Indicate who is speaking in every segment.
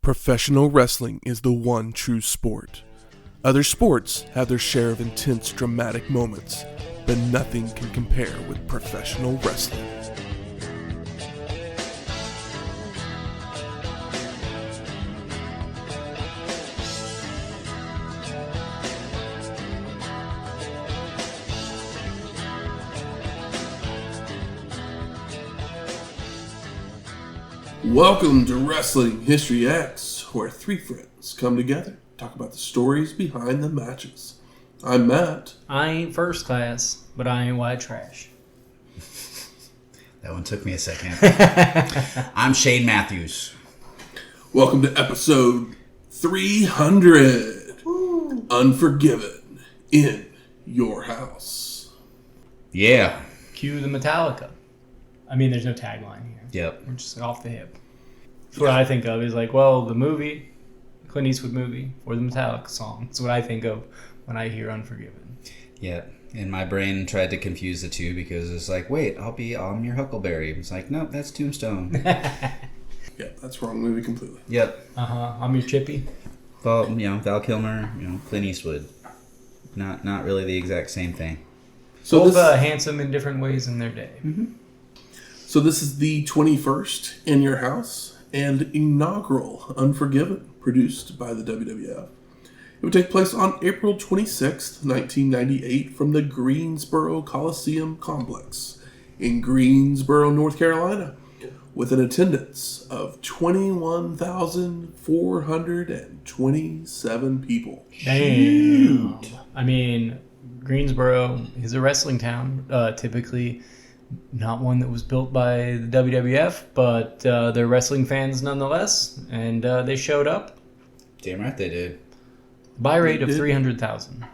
Speaker 1: Professional wrestling is the one true sport. Other sports have their share of intense, dramatic moments, but nothing can compare with professional wrestling. Welcome to Wrestling History X, where three friends come together to talk about the stories behind the matches. I'm Matt.
Speaker 2: I ain't first class, but I ain't white trash.
Speaker 3: That one took me a second. I'm Shane Matthews.
Speaker 1: Welcome to episode 300. Woo. Unforgiven in your house.
Speaker 3: Yeah.
Speaker 2: Cue the Metallica. I mean, there's no tagline here.
Speaker 3: Yep.
Speaker 2: We're just off the hip. That's what I think of is like, well, the movie, Clint Eastwood movie, or the Metallica song. That's what I think of when I hear Unforgiven.
Speaker 3: Yeah. And my brain tried to confuse the two because it's like, wait, I'm your Huckleberry. It's like, nope, that's Tombstone.
Speaker 1: Yeah, that's wrong movie completely.
Speaker 3: Yep.
Speaker 2: I'm your Chippy.
Speaker 3: Well, Val Kilmer, Clint Eastwood. Not really the exact same thing.
Speaker 1: So
Speaker 2: both handsome in different ways in their day.
Speaker 3: Mm-hmm.
Speaker 1: So this is the 21st in your house and inaugural Unforgiven, produced by the WWF. It would take place on April 26th, 1998, from the Greensboro Coliseum Complex in Greensboro, North Carolina, with an attendance of 21,427 people.
Speaker 2: Damn. I mean, Greensboro is a wrestling town, typically not one that was built by the WWF, but they're wrestling fans nonetheless, and they showed up.
Speaker 3: Damn right they did.
Speaker 2: Buy rate of 300,000.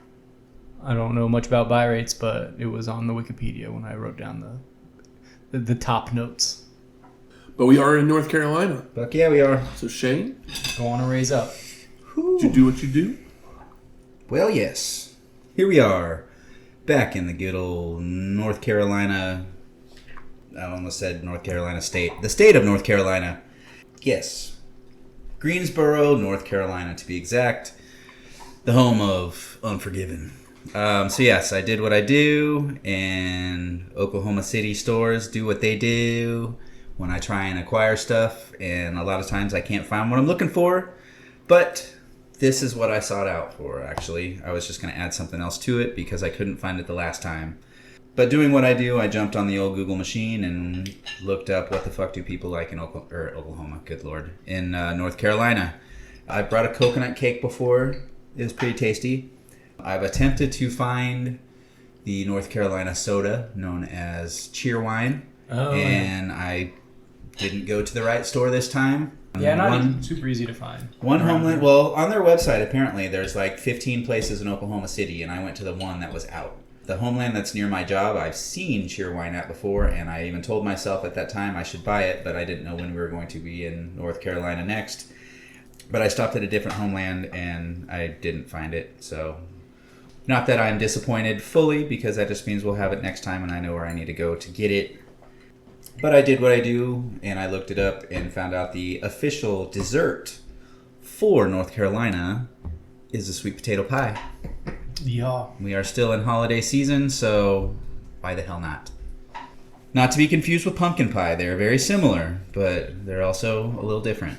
Speaker 2: I don't know much about buy rates, but it was on the Wikipedia when I wrote down the top notes.
Speaker 1: But we are in North Carolina.
Speaker 3: Fuck yeah, we are.
Speaker 1: So Shane,
Speaker 2: go on a raise up.
Speaker 1: Did you do what you do?
Speaker 3: Well, yes. Here we are, back in the good old North Carolina. I almost said North Carolina State. The state of North Carolina. Yes. Greensboro, North Carolina, to be exact. The home of Unforgiven. So yes, I did what I do, and Oklahoma City stores do what they do when I try and acquire stuff, and a lot of times I can't find what I'm looking for, but this is what I sought out for, actually. I was just going to add something else to it because I couldn't find it the last time. But doing what I do, I jumped on the old Google machine and looked up what the fuck do people like in Oklahoma, good lord, in North Carolina. I brought a coconut cake before. It was pretty tasty. I've attempted to find the North Carolina soda known as Cheerwine, and I didn't go to the right store this time.
Speaker 2: Yeah, not super easy to find.
Speaker 3: Homeland. Well, on their website, apparently, there's like 15 places in Oklahoma City, and I went to the one that was out. The Homeland that's near my job, I've seen Cheerwine at before, and I even told myself at that time I should buy it, but I didn't know when we were going to be in North Carolina next. But I stopped at a different Homeland, and I didn't find it, so... Not that I'm disappointed fully, because that just means we'll have it next time, and I know where I need to go to get it. But I did what I do, and I looked it up and found out the official dessert for North Carolina is a sweet potato pie.
Speaker 2: Yeah.
Speaker 3: We are still in holiday season, so why the hell not? Not to be confused with pumpkin pie. They're very similar, but they're also a little different.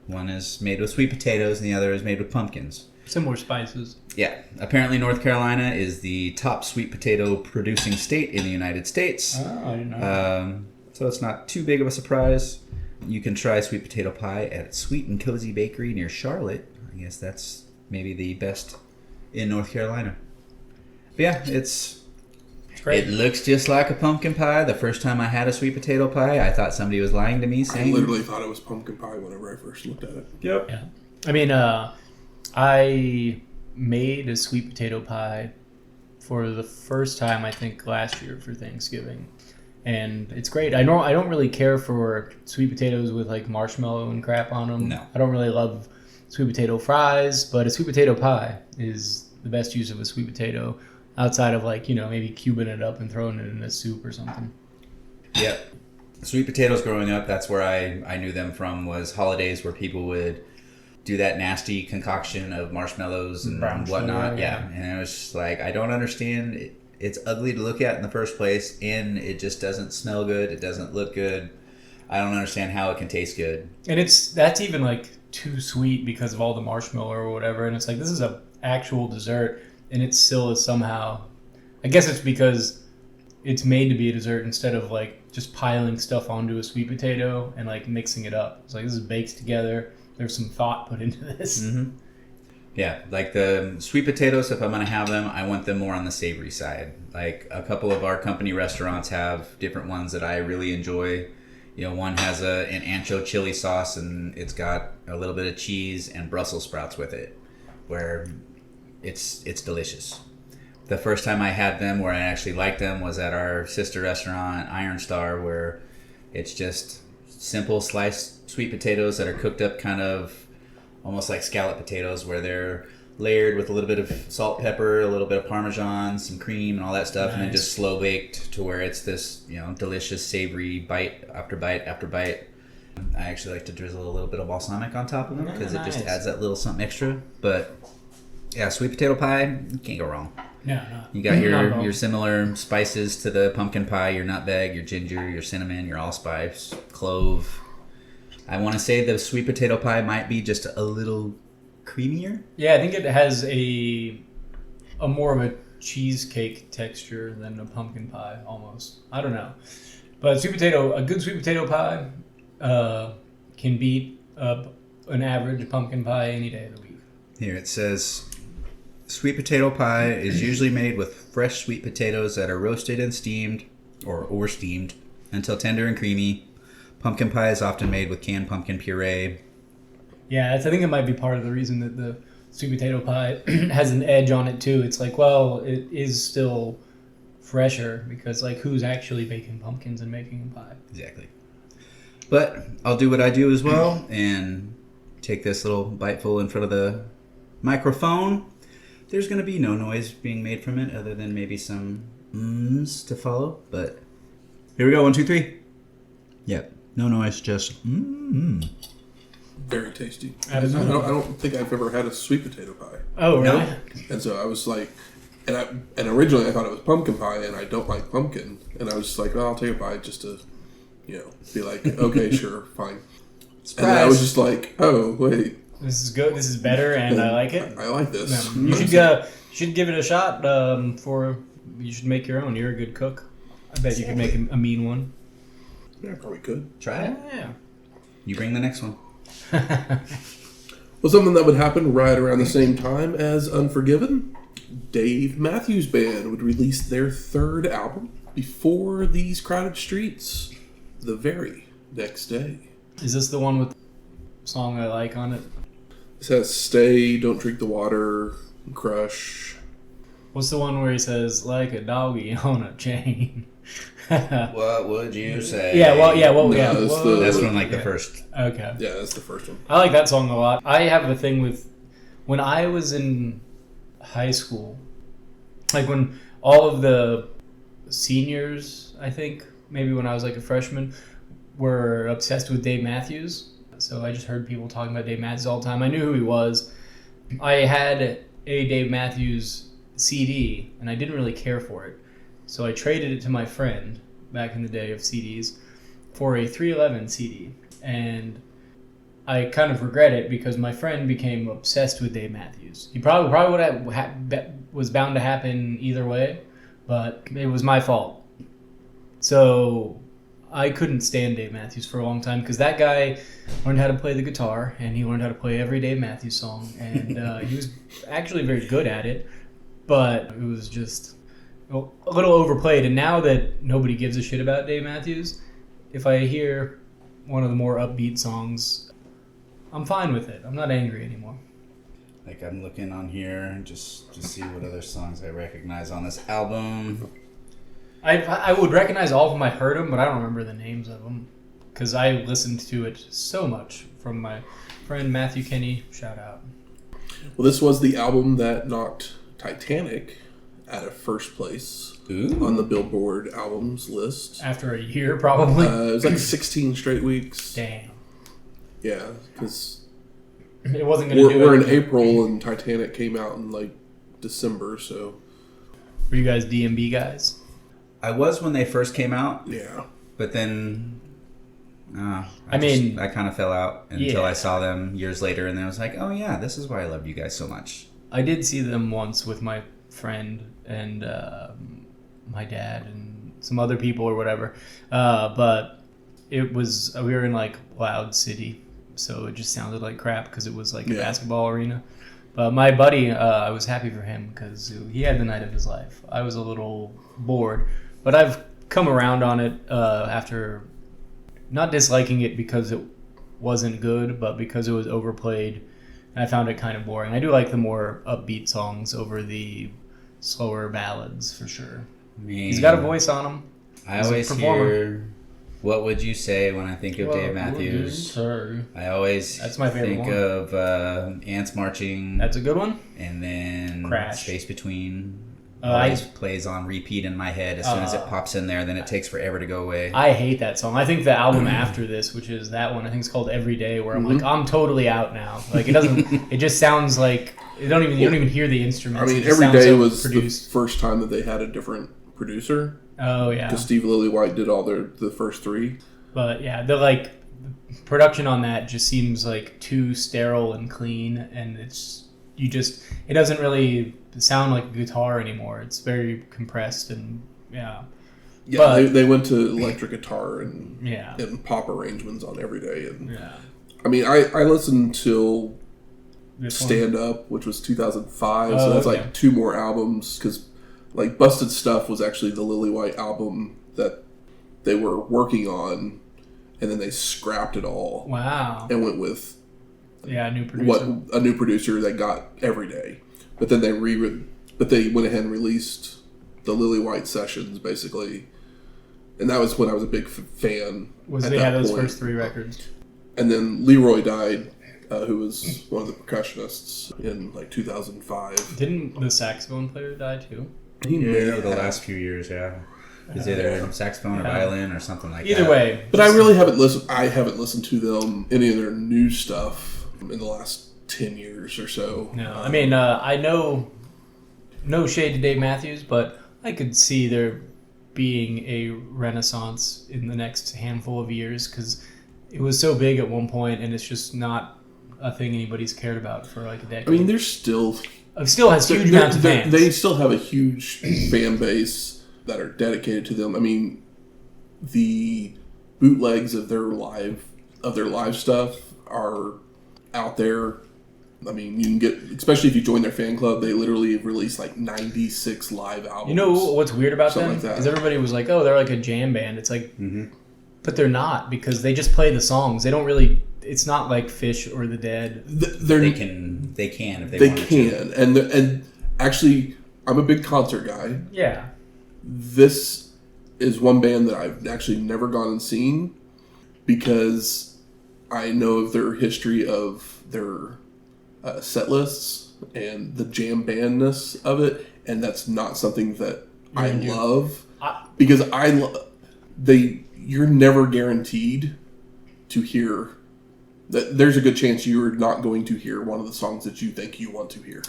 Speaker 3: One is made with sweet potatoes, and the other is made with pumpkins.
Speaker 2: Similar spices.
Speaker 3: Yeah. Apparently North Carolina is the top sweet potato producing state in the United States.
Speaker 2: Oh, I didn't know.
Speaker 3: So it's not too big of a surprise. You can try sweet potato pie at Sweet and Cozy Bakery near Charlotte. I guess that's maybe the best in North Carolina. But yeah, it's great. It looks just like a pumpkin pie. The first time I had a sweet potato pie, I thought somebody was lying to me saying...
Speaker 1: I literally thought it was pumpkin pie whenever I first looked at it.
Speaker 3: Yep.
Speaker 2: Yeah. I mean, I made a sweet potato pie for the first time, I think, last year for Thanksgiving. And it's great. I don't really care for sweet potatoes with like marshmallow and crap on them.
Speaker 3: No.
Speaker 2: I don't really love sweet potato fries, but a sweet potato pie is the best use of a sweet potato outside of like, maybe cubing it up and throwing it in a soup or something.
Speaker 3: Yep. Sweet potatoes growing up, that's where I knew them from, was holidays where people would do that nasty concoction of marshmallows and
Speaker 2: Brown
Speaker 3: whatnot.
Speaker 2: sugar,
Speaker 3: Yeah. And it was just like, I don't understand. It's ugly to look at in the first place, and it just doesn't smell good. It doesn't look good. I don't understand how it can taste good.
Speaker 2: And that's even like too sweet because of all the marshmallow or whatever. And it's like, this is a actual dessert, and it still is somehow. I guess it's because it's made to be a dessert instead of like just piling stuff onto a sweet potato and like mixing it up. It's like, this is baked together. There's some thought put into this.
Speaker 3: Mm-hmm. Yeah, like the sweet potatoes, if I'm going to have them, I want them more on the savory side. Like a couple of our company restaurants have different ones that I really enjoy. You know, one has an ancho chili sauce, and it's got a little bit of cheese and Brussels sprouts with it, where it's delicious. The first time I had them where I actually liked them was at our sister restaurant, Iron Star, where it's just simple sliced sweet potatoes that are cooked up kind of almost like scallop potatoes, where they're layered with a little bit of salt, pepper, a little bit of Parmesan, some cream, and all that stuff, and then just slow baked to where it's this, you know, delicious, savory bite after bite after bite. I actually like to drizzle a little bit of balsamic on top of them because it just adds that little something extra. But yeah, sweet potato pie, you can't go wrong.
Speaker 2: No.
Speaker 3: You got your similar spices to the pumpkin pie, your nutmeg, your ginger, your cinnamon, your allspice, clove. I want to say the sweet potato pie might be just a little creamier.
Speaker 2: Yeah, I think it has a more of a cheesecake texture than a pumpkin pie, almost. I don't know. But a good sweet potato pie can beat an average pumpkin pie any day of the week.
Speaker 3: Here it says, sweet potato pie is usually made with fresh sweet potatoes that are roasted and steamed or steamed until tender and creamy. Pumpkin pie is often made with canned pumpkin puree.
Speaker 2: Yeah, I think it might be part of the reason that the sweet potato pie has an edge on it too. It's like, well, it is still fresher because like who's actually baking pumpkins and making a pie?
Speaker 3: Exactly. But I'll do what I do as well and take this little biteful in front of the microphone. There's going to be no noise being made from it other than maybe some mms to follow. But here we go. 1, 2, 3. Yep. No noise, just mmm.
Speaker 1: Very tasty. I
Speaker 2: Absolutely.
Speaker 1: don't think I've ever had a sweet potato pie.
Speaker 2: Oh, really?
Speaker 3: No.
Speaker 1: And so I was like, and originally I thought it was pumpkin pie, and I don't like pumpkin. And I was just like, well, I'll take a bite just to, you know, be like, okay, sure, fine.
Speaker 3: Surprise.
Speaker 1: And then I was just like, oh, wait.
Speaker 2: This is good. This is better, and I like it.
Speaker 1: I like this.
Speaker 2: You should give it a shot. You should make your own. You're a good cook. I bet you could make a mean one.
Speaker 1: Yeah, I probably could.
Speaker 3: Try it.
Speaker 2: Yeah.
Speaker 3: You bring the next one.
Speaker 1: Well, something that would happen right around the same time as Unforgiven, Dave Matthews Band would release their third album before these crowded streets the very next day.
Speaker 2: Is this the one with the song I like on it?
Speaker 1: It says Stay, Don't Drink the Water, Crush.
Speaker 2: What's the one where he says, like a doggy on a chain?
Speaker 3: What would you say?
Speaker 2: Yeah, well,
Speaker 3: That's from like the first.
Speaker 2: Okay.
Speaker 1: Yeah, that's the first one.
Speaker 2: I like that song a lot. I have a thing with when I was in high school, like when all of the seniors, I think, maybe when I was like a freshman, were obsessed with Dave Matthews. So I just heard people talking about Dave Matthews all the time. I knew who he was. I had a Dave Matthews CD, and I didn't really care for it. So I traded it to my friend back in the day of CDs for a 311 CD. And I kind of regret it because my friend became obsessed with Dave Matthews. He probably would have was bound to happen either way, but it was my fault. So I couldn't stand Dave Matthews for a long time because that guy learned how to play the guitar and he learned how to play every Dave Matthews song. And he was actually very good at it, but it was just a little overplayed. And now that nobody gives a shit about Dave Matthews, if I hear one of the more upbeat songs, I'm fine with it. I'm not angry anymore.
Speaker 3: Like I'm looking on here just to see what other songs I recognize on this album.
Speaker 2: I would recognize all of them. I heard them, but I don't remember the names of them because I listened to it so much from my friend Matthew Kenny. Shout out.
Speaker 1: Well, this was the album that knocked Titanic out of first place
Speaker 3: Ooh.
Speaker 1: on the Billboard albums list.
Speaker 2: After a year, probably.
Speaker 1: It was like 16 straight weeks.
Speaker 2: Damn.
Speaker 1: Yeah, because
Speaker 2: It wasn't going to do it.
Speaker 1: we're in April and Titanic came out in like December, so.
Speaker 2: Were you guys DMB guys?
Speaker 3: I was when they first came out,
Speaker 1: Yeah.
Speaker 3: but then I kind of fell out until I saw them years later, and then I was like, oh yeah, this is why I love you guys so much.
Speaker 2: I did see them once with my friend and my dad and some other people or whatever, but we were in like Loud City, so it just sounded like crap because it was like a basketball arena. But my buddy, I was happy for him because he had the night of his life. I was a little bored, but I've come around on it after not disliking it because it wasn't good, but because it was overplayed. And I found it kind of boring. I do like the more upbeat songs over the slower ballads, for sure. He's got a voice on him.
Speaker 3: I always hear, what would you say when I think of Dave Matthews? I always
Speaker 2: That's my favorite
Speaker 3: think
Speaker 2: one.
Speaker 3: of Ants Marching.
Speaker 2: That's a good one.
Speaker 3: And then
Speaker 2: Crash.
Speaker 3: Space Between. Always plays on repeat in my head. As soon as it pops in there, then it takes forever to go away.
Speaker 2: I hate that song. I think the album after this, which is that one, I think it's called Every Day, where I'm like, I'm totally out now. Like, it doesn't. It just sounds like you don't even hear the instruments.
Speaker 1: I mean, Every Day was produced. The first time that they had a different producer.
Speaker 2: Oh yeah.
Speaker 1: Because Steve Lillywhite did all the first three.
Speaker 2: But yeah, the production on that just seems like too sterile and clean, and it doesn't really sound like a guitar anymore. It's very compressed and yeah.
Speaker 1: But they went to electric guitar and pop arrangements on Every Day, and I mean I listened till Stand Up, which was 2005, so that's like two more albums because like Busted Stuff was actually the Lillywhite album that they were working on, and then they scrapped it all.
Speaker 2: Wow.
Speaker 1: And went with
Speaker 2: a new producer.
Speaker 1: A new producer that got Every Day. But then they went ahead and released the Lillywhite sessions, basically. And that was when I was a big fan.
Speaker 2: They had those first three records.
Speaker 1: And then Leroy died, who was one of the percussionists in like 2005.
Speaker 2: Didn't the saxophone player die too?
Speaker 3: He may have the last few years, yeah. It's either saxophone or violin or something like that.
Speaker 2: Either way.
Speaker 1: But I really haven't listened. I haven't listened to them, any of their new stuff, in the last 10 years or so.
Speaker 2: No, I mean, I know no shade to Dave Matthews, but I could see there being a renaissance in the next handful of years because it was so big at one point, and it's just not a thing anybody's cared about for like a decade.
Speaker 1: I mean, there's still
Speaker 2: has huge amounts of fans.
Speaker 1: They still have a huge fan base that are dedicated to them. I mean, the bootlegs of their live stuff are out there. I mean, you can get, especially if you join their fan club, they literally release like 96 live albums.
Speaker 2: You know what's weird about them?
Speaker 1: Because
Speaker 2: like everybody was like, oh, they're like a jam band. It's like, but they're not because they just play the songs. They don't really. It's not like Fish or The Dead.
Speaker 3: They can if they want to.
Speaker 1: And actually, I'm a big concert guy.
Speaker 2: Yeah.
Speaker 1: This is one band that I've actually never gone and seen because I know of their history of their set lists and the jam bandness of it, and that's not something that I love because you're never guaranteed to hear. There's a good chance you're not going to hear one of the songs that you think you want to hear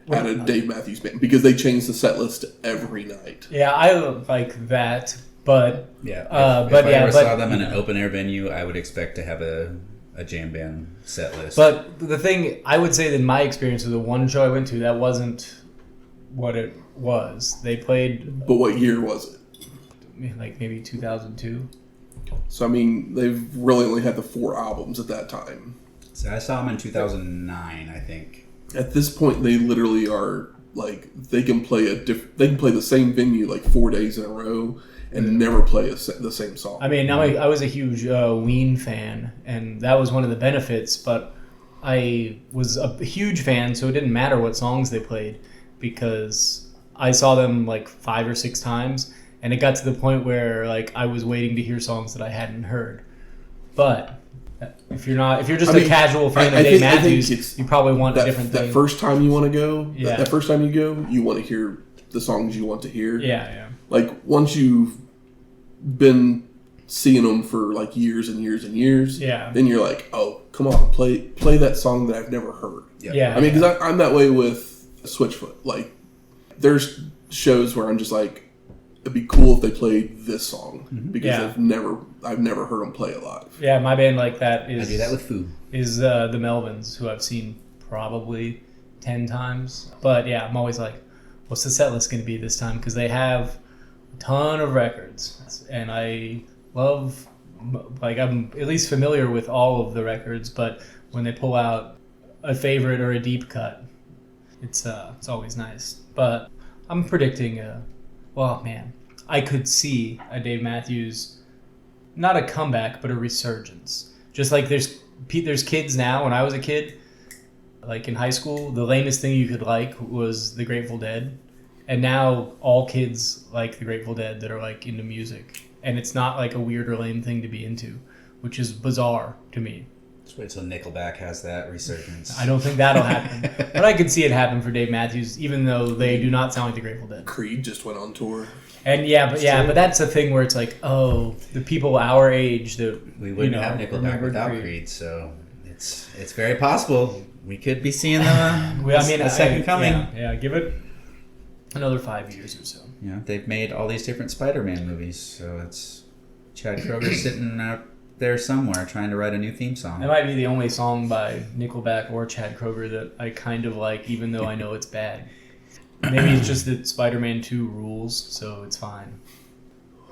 Speaker 1: at a Dave Matthews Band because they change the set list every night.
Speaker 2: Yeah, I like that, but
Speaker 3: if I ever saw them in an open air venue, I would expect to have a jam band set list.
Speaker 2: But the thing I would say that in my experience with the one show I went to, that wasn't what it was. They played.
Speaker 1: But what year was it?
Speaker 2: Like maybe 2002.
Speaker 1: So I mean, they've really only had the 4 albums at that time.
Speaker 3: So I saw them in 2009, I think.
Speaker 1: At this point, they literally are like they can play the same venue like 4 days in a row and never play the same song.
Speaker 2: I mean, I was a huge Ween fan, and that was one of the benefits. But I was a huge fan, so it didn't matter what songs they played because I saw them like 5 or 6 times, and it got to the point where like I was waiting to hear songs that I hadn't heard. But if you're just a casual fan of Dave Matthews, you probably want a different thing.
Speaker 1: That first time you want to go, that first time you go, you want to hear the songs you want to hear.
Speaker 2: Yeah.
Speaker 1: Like, once you've been seeing them for, like, years and years and years, then you're like, oh, come on, play that song that I've never heard.
Speaker 2: Yeah.
Speaker 1: I mean, because I'm that way with Switchfoot. Like, there's shows where I'm just like, it'd be cool if they played this song because I've never heard them play it live.
Speaker 2: Yeah, my band like that is...
Speaker 3: I do that with food.
Speaker 2: Is the Melvins, who I've seen probably 10 times. But yeah, I'm always like, what's the set list going to be this time? Because they have a ton of records. And I love... Like, I'm at least familiar with all of the records, but when they pull out a favorite or a deep cut, it's always nice. But I'm predicting I could see a Dave Matthews, not a comeback, but a resurgence. Just like there's kids now. When I was a kid, like in high school, the lamest thing you could like was the Grateful Dead. And now all kids like the Grateful Dead that are like into music. And it's not like a weird or lame thing to be into, which is bizarre to me.
Speaker 3: Just wait till Nickelback has that resurgence.
Speaker 2: I don't think that'll happen. But I could see it happen for Dave Matthews, even though they do not sound like the Grateful Dead.
Speaker 1: Creed just went on tour.
Speaker 2: And but that's a thing where it's like, oh, the people our age that
Speaker 3: we wouldn't have Nickelback without Creed, so it's very possible we could be seeing a second coming.
Speaker 2: Yeah, give it another 5 years or so.
Speaker 3: Yeah, they've made all these different Spider-Man movies, so it's Chad Kroger sitting out there somewhere trying to write a new theme song.
Speaker 2: That might be the only song by Nickelback or Chad Kroger that I kind of like, even though I know it's bad. Maybe it's just that Spider-Man 2 rules, so it's fine.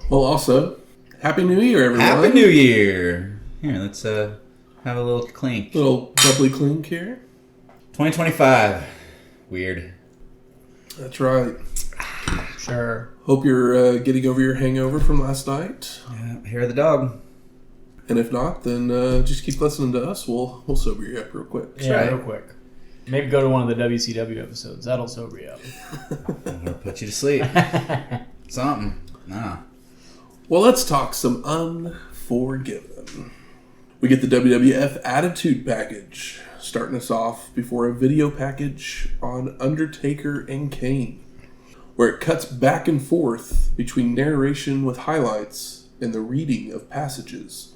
Speaker 1: Well, also, Happy New Year, everyone.
Speaker 3: Happy New Year. Here, let's have a little clink.
Speaker 1: Little bubbly clink here.
Speaker 3: 2025. Weird.
Speaker 1: That's right.
Speaker 2: Sure.
Speaker 1: Hope you're getting over your hangover from last night.
Speaker 3: Yeah, hair of the dog.
Speaker 1: And if not, then just keep listening to us. We'll sober you up real quick.
Speaker 2: Real quick. Maybe go to one of the WCW episodes. That'll sober you up.
Speaker 3: I'm gonna put you to sleep. Something. Nah.
Speaker 1: Well, let's talk some Unforgiven. We get the WWF Attitude Package, starting us off before a video package on Undertaker and Kane, where it cuts back and forth between narration with highlights and the reading of passages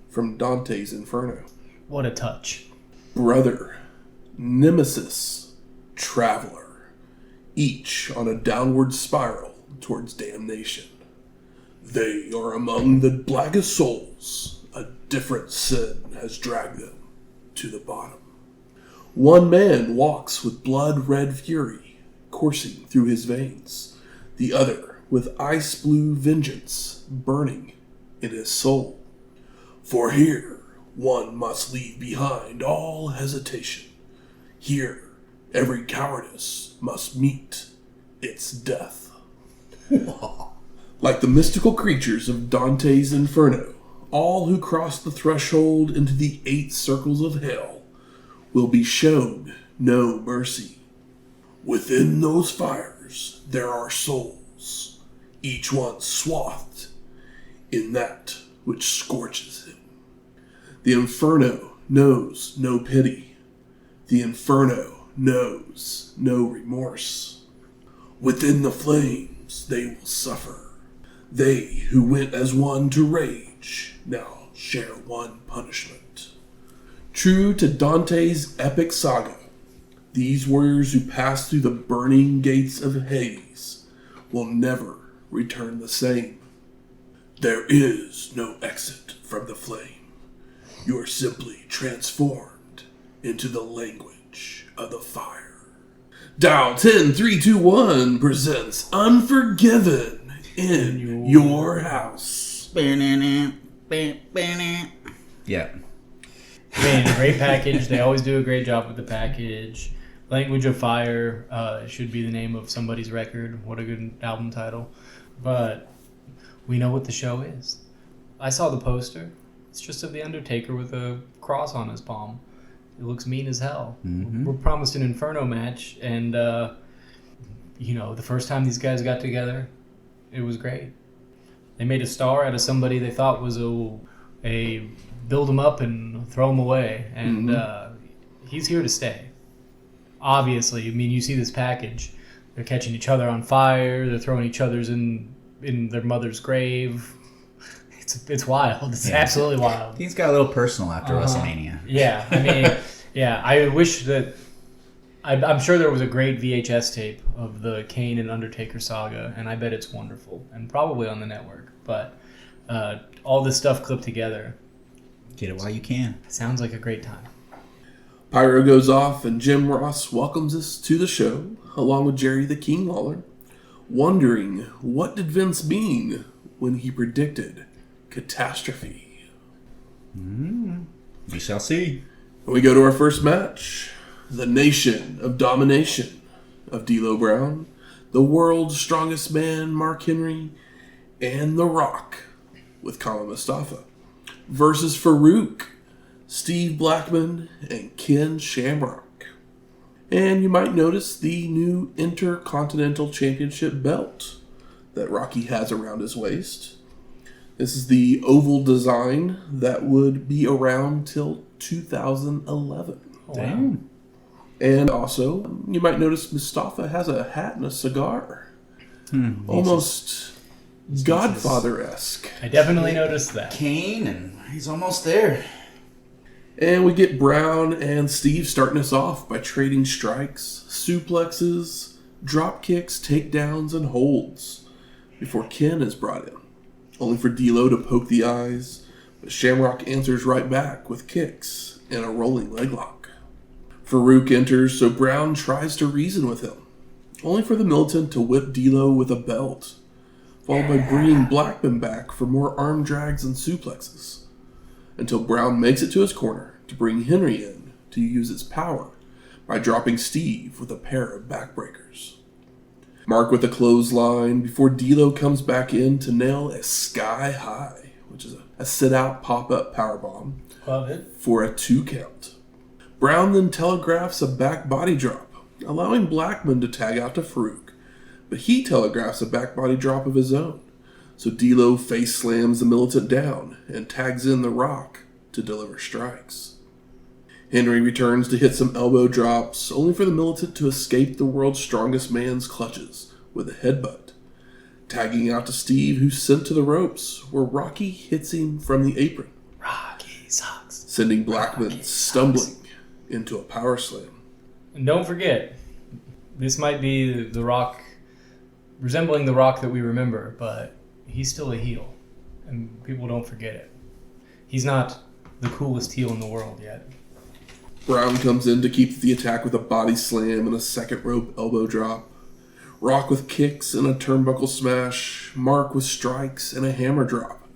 Speaker 1: from Dante's Inferno.
Speaker 2: What a touch.
Speaker 1: Brother, nemesis, traveler, each on a downward spiral towards damnation. They are among the blackest souls. A different sin has dragged them to the bottom. One man walks with blood-red fury coursing through his veins, the other with ice-blue vengeance burning in his soul. For here one must leave behind all hesitation. Here every cowardice must meet its death. Like the mystical creatures of Dante's Inferno, all who cross the threshold into the 8 circles of hell will be shown no mercy. Within those fires there are souls, each one swathed in that which scorches him. The Inferno knows no pity. The Inferno knows no remorse. Within the flames they will suffer. They who went as one to rage now share one punishment. True to Dante's epic saga, these warriors who pass through the burning gates of Hades will never return the same. There is no exit from the flame. You are simply transformed into the language of the fire. Dial 10321 presents Unforgiven in your house.
Speaker 3: Yeah.
Speaker 2: Man, great package. They always do a great job with the package. Language of Fire should be the name of somebody's record. What a good album title. But we know what the show is. I saw the poster. It's just of The Undertaker with a cross on his palm. It looks mean as hell.
Speaker 3: Mm-hmm.
Speaker 2: We're promised an Inferno match, and the first time these guys got together, it was great. They made a star out of somebody they thought was a build him up and throw him away, and he's here to stay. Obviously, I mean, you see this package. They're catching each other on fire. They're throwing each other's in their mother's grave. It's wild. It's absolutely wild.
Speaker 3: Things got a little personal after WrestleMania.
Speaker 2: Yeah, I mean, yeah. I wish that. I'm sure there was a great VHS tape of the Kane and Undertaker saga, and I bet it's wonderful and probably on the network. But all this stuff clipped together.
Speaker 3: Get it while you can.
Speaker 2: Sounds like a great time.
Speaker 1: Pyro goes off, and Jim Ross welcomes us to the show, along with Jerry the King Lawler, wondering what did Vince mean when he predicted catastrophe.
Speaker 3: We shall see.
Speaker 1: We go to our first match. The Nation of Domination of D'Lo Brown, the world's strongest man, Mark Henry, and The Rock, with Kama Mustafa, versus Faarooq, Steve Blackman, and Ken Shamrock. And you might notice the new Intercontinental Championship belt that Rocky has around his waist. This is the oval design that would be around till 2011.
Speaker 3: Damn.
Speaker 1: And also, you might notice Mustafa has a hat and a cigar. Almost Godfather-esque.
Speaker 2: I definitely noticed that.
Speaker 3: Kane, and he's almost there.
Speaker 1: And we get Brown and Steve starting us off by trading strikes, suplexes, drop kicks, takedowns, and holds before Ken is brought in, only for D'Lo to poke the eyes, but Shamrock answers right back with kicks and a rolling leg lock. Faarooq enters, so Brown tries to reason with him, only for the militant to whip D'Lo with a belt, followed by bringing Blackman back for more arm drags and suplexes, until Brown makes it to his corner to bring Henry in to use his power by dropping Steve with a pair of backbreakers. Mark with a clothesline before D'Lo comes back in to nail a sky high, which is a sit-out pop-up powerbomb for a 2 count. Brown then telegraphs a back body drop, allowing Blackman to tag out to Faarooq, but he telegraphs a back body drop of his own, so D'Lo face slams the militant down and tags in The Rock to deliver strikes. Henry returns to hit some elbow drops, only for the militant to escape the world's strongest man's clutches with a headbutt, tagging out to Steve, who's sent to the ropes, where Rocky hits him from the apron.
Speaker 2: Rocky sucks.
Speaker 1: Sending Blackman stumbling into a power slam.
Speaker 2: And don't forget, this might be The Rock, resembling The Rock that we remember, but he's still a heel, and people don't forget it. He's not the coolest heel in the world yet.
Speaker 1: Brown comes in to keep the attack with a body slam and a second rope elbow drop. Rock with kicks and a turnbuckle smash. Mark with strikes and a hammer drop,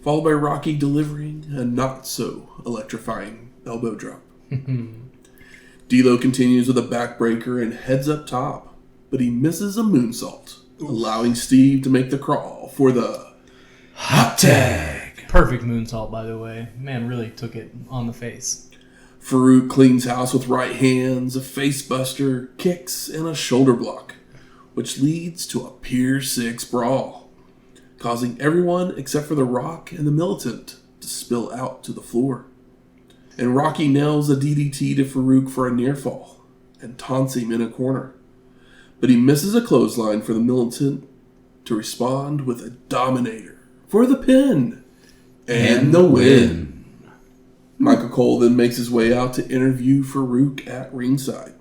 Speaker 1: followed by Rocky delivering a not-so-electrifying elbow drop. D'Lo continues with a backbreaker and heads up top, but he misses a moonsault, allowing Steve to make the crawl for the hot tag.
Speaker 2: Perfect moonsault, by the way. Man really took it on the face.
Speaker 1: Faarooq cleans house with right hands, a face buster, kicks, and a shoulder block, which leads to a Pier 6 brawl, causing everyone except for The Rock and the militant to spill out to the floor. And Rocky nails a DDT to Faarooq for a near fall and taunts him in a corner. But he misses a clothesline for the militant to respond with a Dominator for the pin and the win. Michael Cole then makes his way out to interview Faarooq at ringside,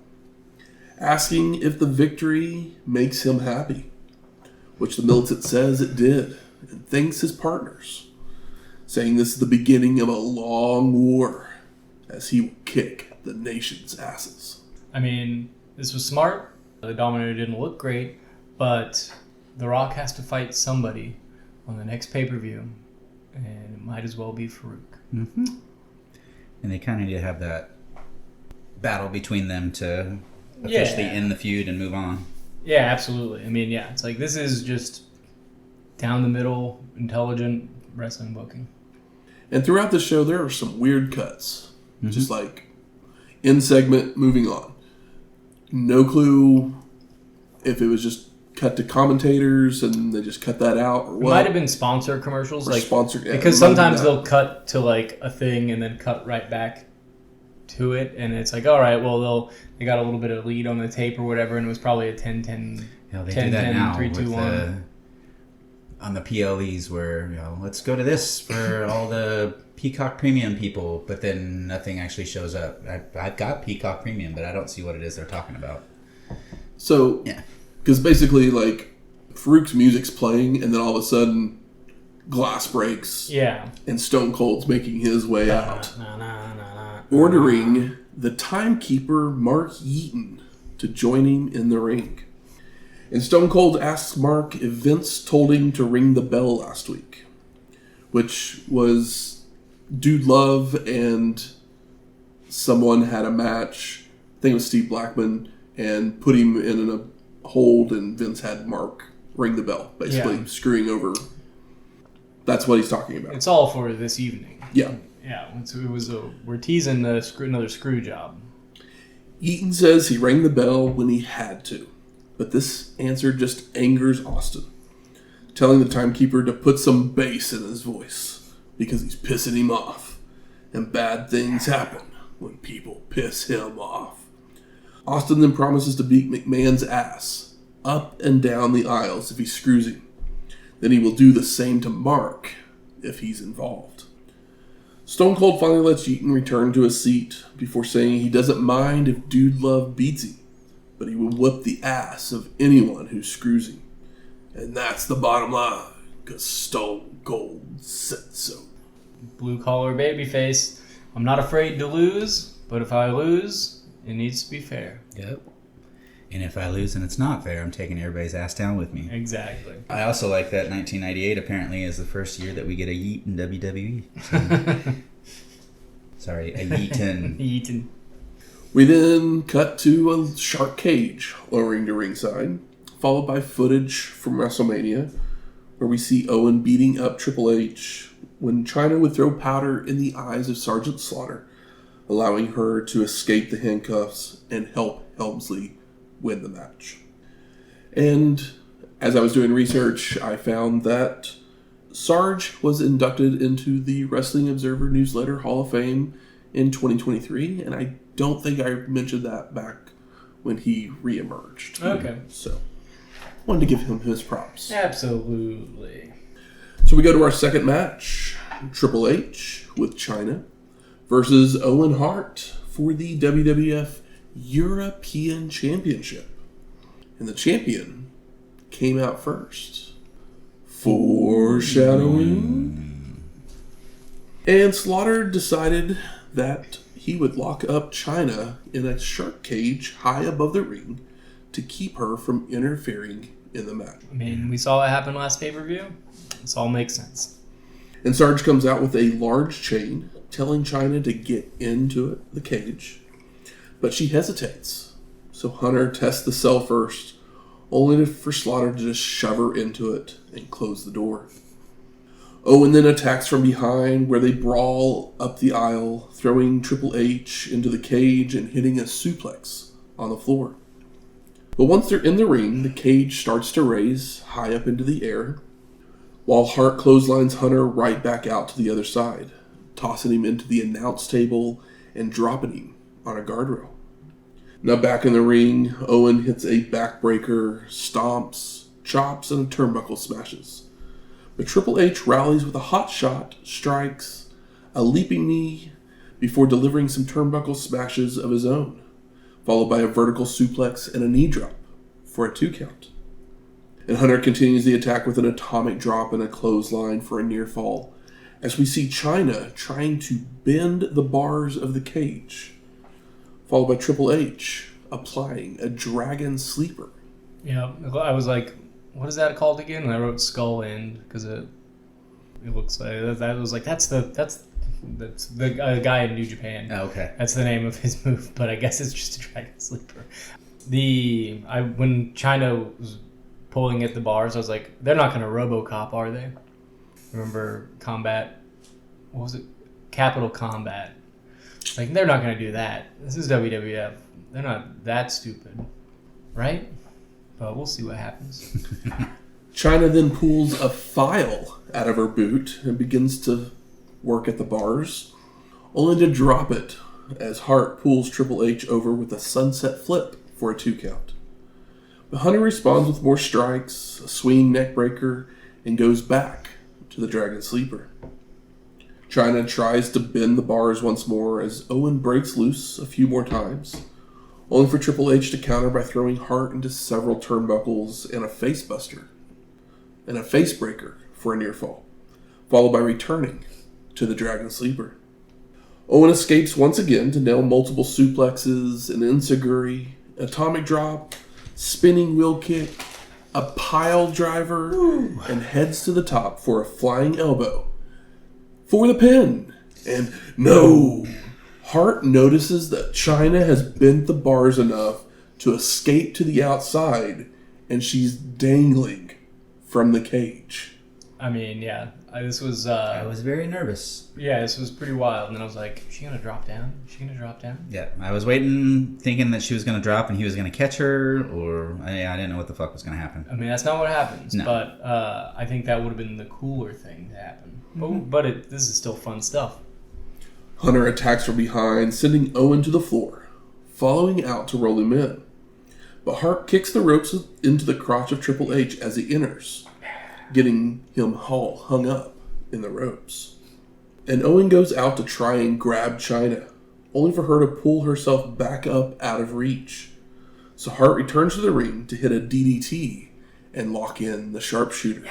Speaker 1: asking if the victory makes him happy, which the militant says it did, and thanks his partners, saying this is the beginning of a long war, as he will kick the nation's asses.
Speaker 2: I mean, this was smart. The Dominator didn't look great, but The Rock has to fight somebody on the next pay-per-view, and it might as well be Faarooq.
Speaker 3: Mm-hmm. And they kind of need to have that battle between them to officially end the feud and move on.
Speaker 2: Yeah, absolutely. I mean, yeah, it's like this is just down the middle, intelligent wrestling booking.
Speaker 1: And throughout the show, there are some weird cuts. Just like in segment, moving on. No clue if it was just cut to commentators and they just cut that out or what.
Speaker 2: It might have been sponsor commercials,
Speaker 1: or
Speaker 2: like
Speaker 1: sponsor, yeah,
Speaker 2: because sometimes they'll cut to like a thing and then cut right back to it, and it's like, all right, well, they got a little bit of lead on the tape or whatever, and it was probably a 10-10,
Speaker 3: they do that now
Speaker 2: 3-2-1.
Speaker 3: On the PLEs where, let's go to this for all the Peacock Premium people, but then nothing actually shows up. I've got Peacock Premium, but I don't see what it is they're talking about.
Speaker 1: So,
Speaker 3: yeah.
Speaker 1: Because basically, like, Faarooq's music's playing, and then all of a sudden, glass breaks.
Speaker 2: Yeah.
Speaker 1: And Stone Cold's making his way out. Ordering the timekeeper, Mark Yeaton, to join him in the ring. And Stone Cold asks Mark if Vince told him to ring the bell last week, which was Dude Love and someone had a match, I think it was Steve Blackman, and put him in a hold, and Vince had Mark ring the bell, basically screwing over. That's what he's talking about.
Speaker 2: It's all for this evening.
Speaker 1: Yeah.
Speaker 2: Yeah, we're teasing another screw job.
Speaker 1: Yeaton says he rang the bell when he had to. But this answer just angers Austin, telling the timekeeper to put some bass in his voice because he's pissing him off. And bad things happen when people piss him off. Austin then promises to beat McMahon's ass up and down the aisles if he screws him. Then he will do the same to Mark if he's involved. Stone Cold finally lets Yeaton return to his seat before saying he doesn't mind if Dude Love beats him, but he will whip the ass of anyone who screws him. And that's the bottom line, because Stone Cold said so.
Speaker 2: Blue-collar babyface. I'm not afraid to lose, but if I lose, it needs to be fair.
Speaker 3: Yep. And if I lose and it's not fair, I'm taking everybody's ass down with me.
Speaker 2: Exactly.
Speaker 3: I also like that 1998 apparently is the first year that we get a Yeet in WWE. So. Sorry, a Yeaton.
Speaker 2: Yeaton.
Speaker 1: We then cut to a shark cage lowering to ringside, followed by footage from WrestleMania, where we see Owen beating up Triple H when Chyna would throw powder in the eyes of Sergeant Slaughter, allowing her to escape the handcuffs and help Helmsley win the match. And as I was doing research, I found that Sarge was inducted into the Wrestling Observer Newsletter Hall of Fame in 2023, and I don't think I mentioned that back when he re-emerged.
Speaker 2: Okay.
Speaker 1: So, wanted to give him his props.
Speaker 2: Absolutely.
Speaker 1: So we go to our second match. Triple H with Chyna versus Owen Hart for the WWF European Championship. And the champion came out first. Foreshadowing. And Slaughter decided that he would lock up Chyna in a shark cage high above the ring to keep her from interfering in the match.
Speaker 2: I mean, we saw what happened last pay-per-view. This all makes sense.
Speaker 1: And Sarge comes out with a large chain, telling Chyna to get into the cage. But she hesitates. So Hunter tests the cell first, only for Slaughter to just shove her into it and close the door. Owen then attacks from behind, where they brawl up the aisle, throwing Triple H into the cage and hitting a suplex on the floor. But once they're in the ring, the cage starts to raise high up into the air, while Hart clotheslines Hunter right back out to the other side, tossing him into the announce table and dropping him on a guardrail. Now back in the ring, Owen hits a backbreaker, stomps, chops, and a turnbuckle smashes. But Triple H rallies with a hot shot, strikes, a leaping knee, before delivering some turnbuckle smashes of his own, followed by a vertical suplex and a knee drop for a 2 count. And Hunter continues the attack with an atomic drop and a clothesline for a near fall, as we see Chyna trying to bend the bars of the cage, followed by Triple H applying a dragon sleeper.
Speaker 2: Yeah, I was like, what is that called again? And I wrote skull end because it looks like that was like that's the guy in New Japan.
Speaker 3: Oh, okay.
Speaker 2: That's the name of his move, but I guess it's just a dragon sleeper. When Chyna was pulling at the bars, I was like, they're not going to RoboCop, are they? Remember Combat? What was it? Capital Combat. Like, they're not going to do that. This is WWF. They're not that stupid, right? But we'll see what happens.
Speaker 1: Chyna then pulls a file out of her boot and begins to work at the bars, only to drop it as Hart pulls Triple H over with a sunset flip for a 2 count. But Hunter responds with more strikes, a swinging neck breaker, and goes back to the Dragon Sleeper. Chyna tries to bend the bars once more as Owen breaks loose a few more times, only for Triple H to counter by throwing Hart into several turnbuckles and a face buster, and a face breaker for a near fall, followed by returning to the Dragon Sleeper. Owen escapes once again to nail multiple suplexes, an enziguri, atomic drop, spinning wheel kick, a pile driver, and heads to the top for a flying elbow for the pin. And no! Hart notices that Chyna has bent the bars enough to escape to the outside, and she's dangling from the cage.
Speaker 2: I mean, yeah, this was...
Speaker 3: I was very nervous.
Speaker 2: Yeah, this was pretty wild. And then I was like, is she going to drop down? Is she going to drop down?
Speaker 3: Yeah, I was waiting, thinking that she was going to drop and he was going to catch her, or I didn't know what the fuck was going to happen.
Speaker 2: I mean, that's not what happens,
Speaker 3: No.
Speaker 2: but I think that would have been the cooler thing to happen. But this is still fun stuff.
Speaker 1: Hunter attacks from behind, sending Owen to the floor, following out to roll him in. But Hart kicks the ropes into the crotch of Triple H as he enters, getting him all hung up in the ropes. And Owen goes out to try and grab Chyna, only for her to pull herself back up out of reach. So Hart returns to the ring to hit a DDT and lock in the sharpshooter.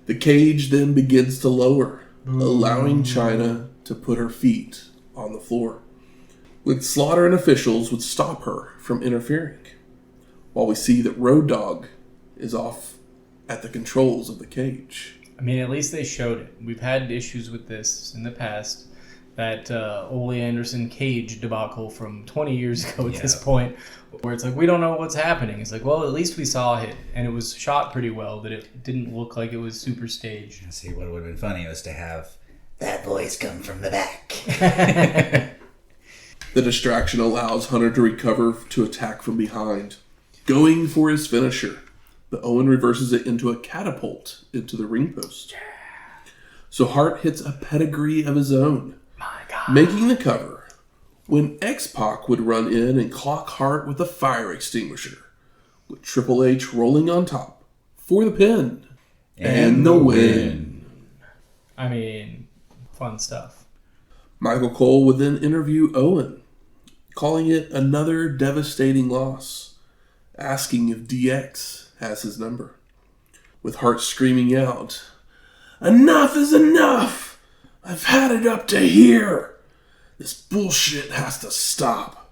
Speaker 1: The cage then begins to lower, allowing Chyna to put her feet on the floor, with Slaughter and officials would stop her from interfering, while we see that Road Dogg is off at the controls of the cage.
Speaker 2: I mean, at least they showed it. We've had issues with this in the past. That Ole Anderson cage debacle from 20 years ago at this point, where it's like, we don't know what's happening. It's like, well, at least we saw it, and it was shot pretty well, that it didn't look like it was super staged.
Speaker 3: See, what would have been funny was to have that voice come from the back.
Speaker 1: The distraction allows Hunter to recover to attack from behind, going for his finisher, but Owen reverses it into a catapult into the ring post. So Hart hits a pedigree of his own, making the cover, when X-Pac would run in and clock Hart with a fire extinguisher, with Triple H rolling on top for the pin and the win.
Speaker 2: I mean, fun stuff.
Speaker 1: Michael Cole would then interview Owen, calling it another devastating loss, asking if DX has his number, with Hart screaming out, "Enough is enough! I've had it up to here! This bullshit has to stop,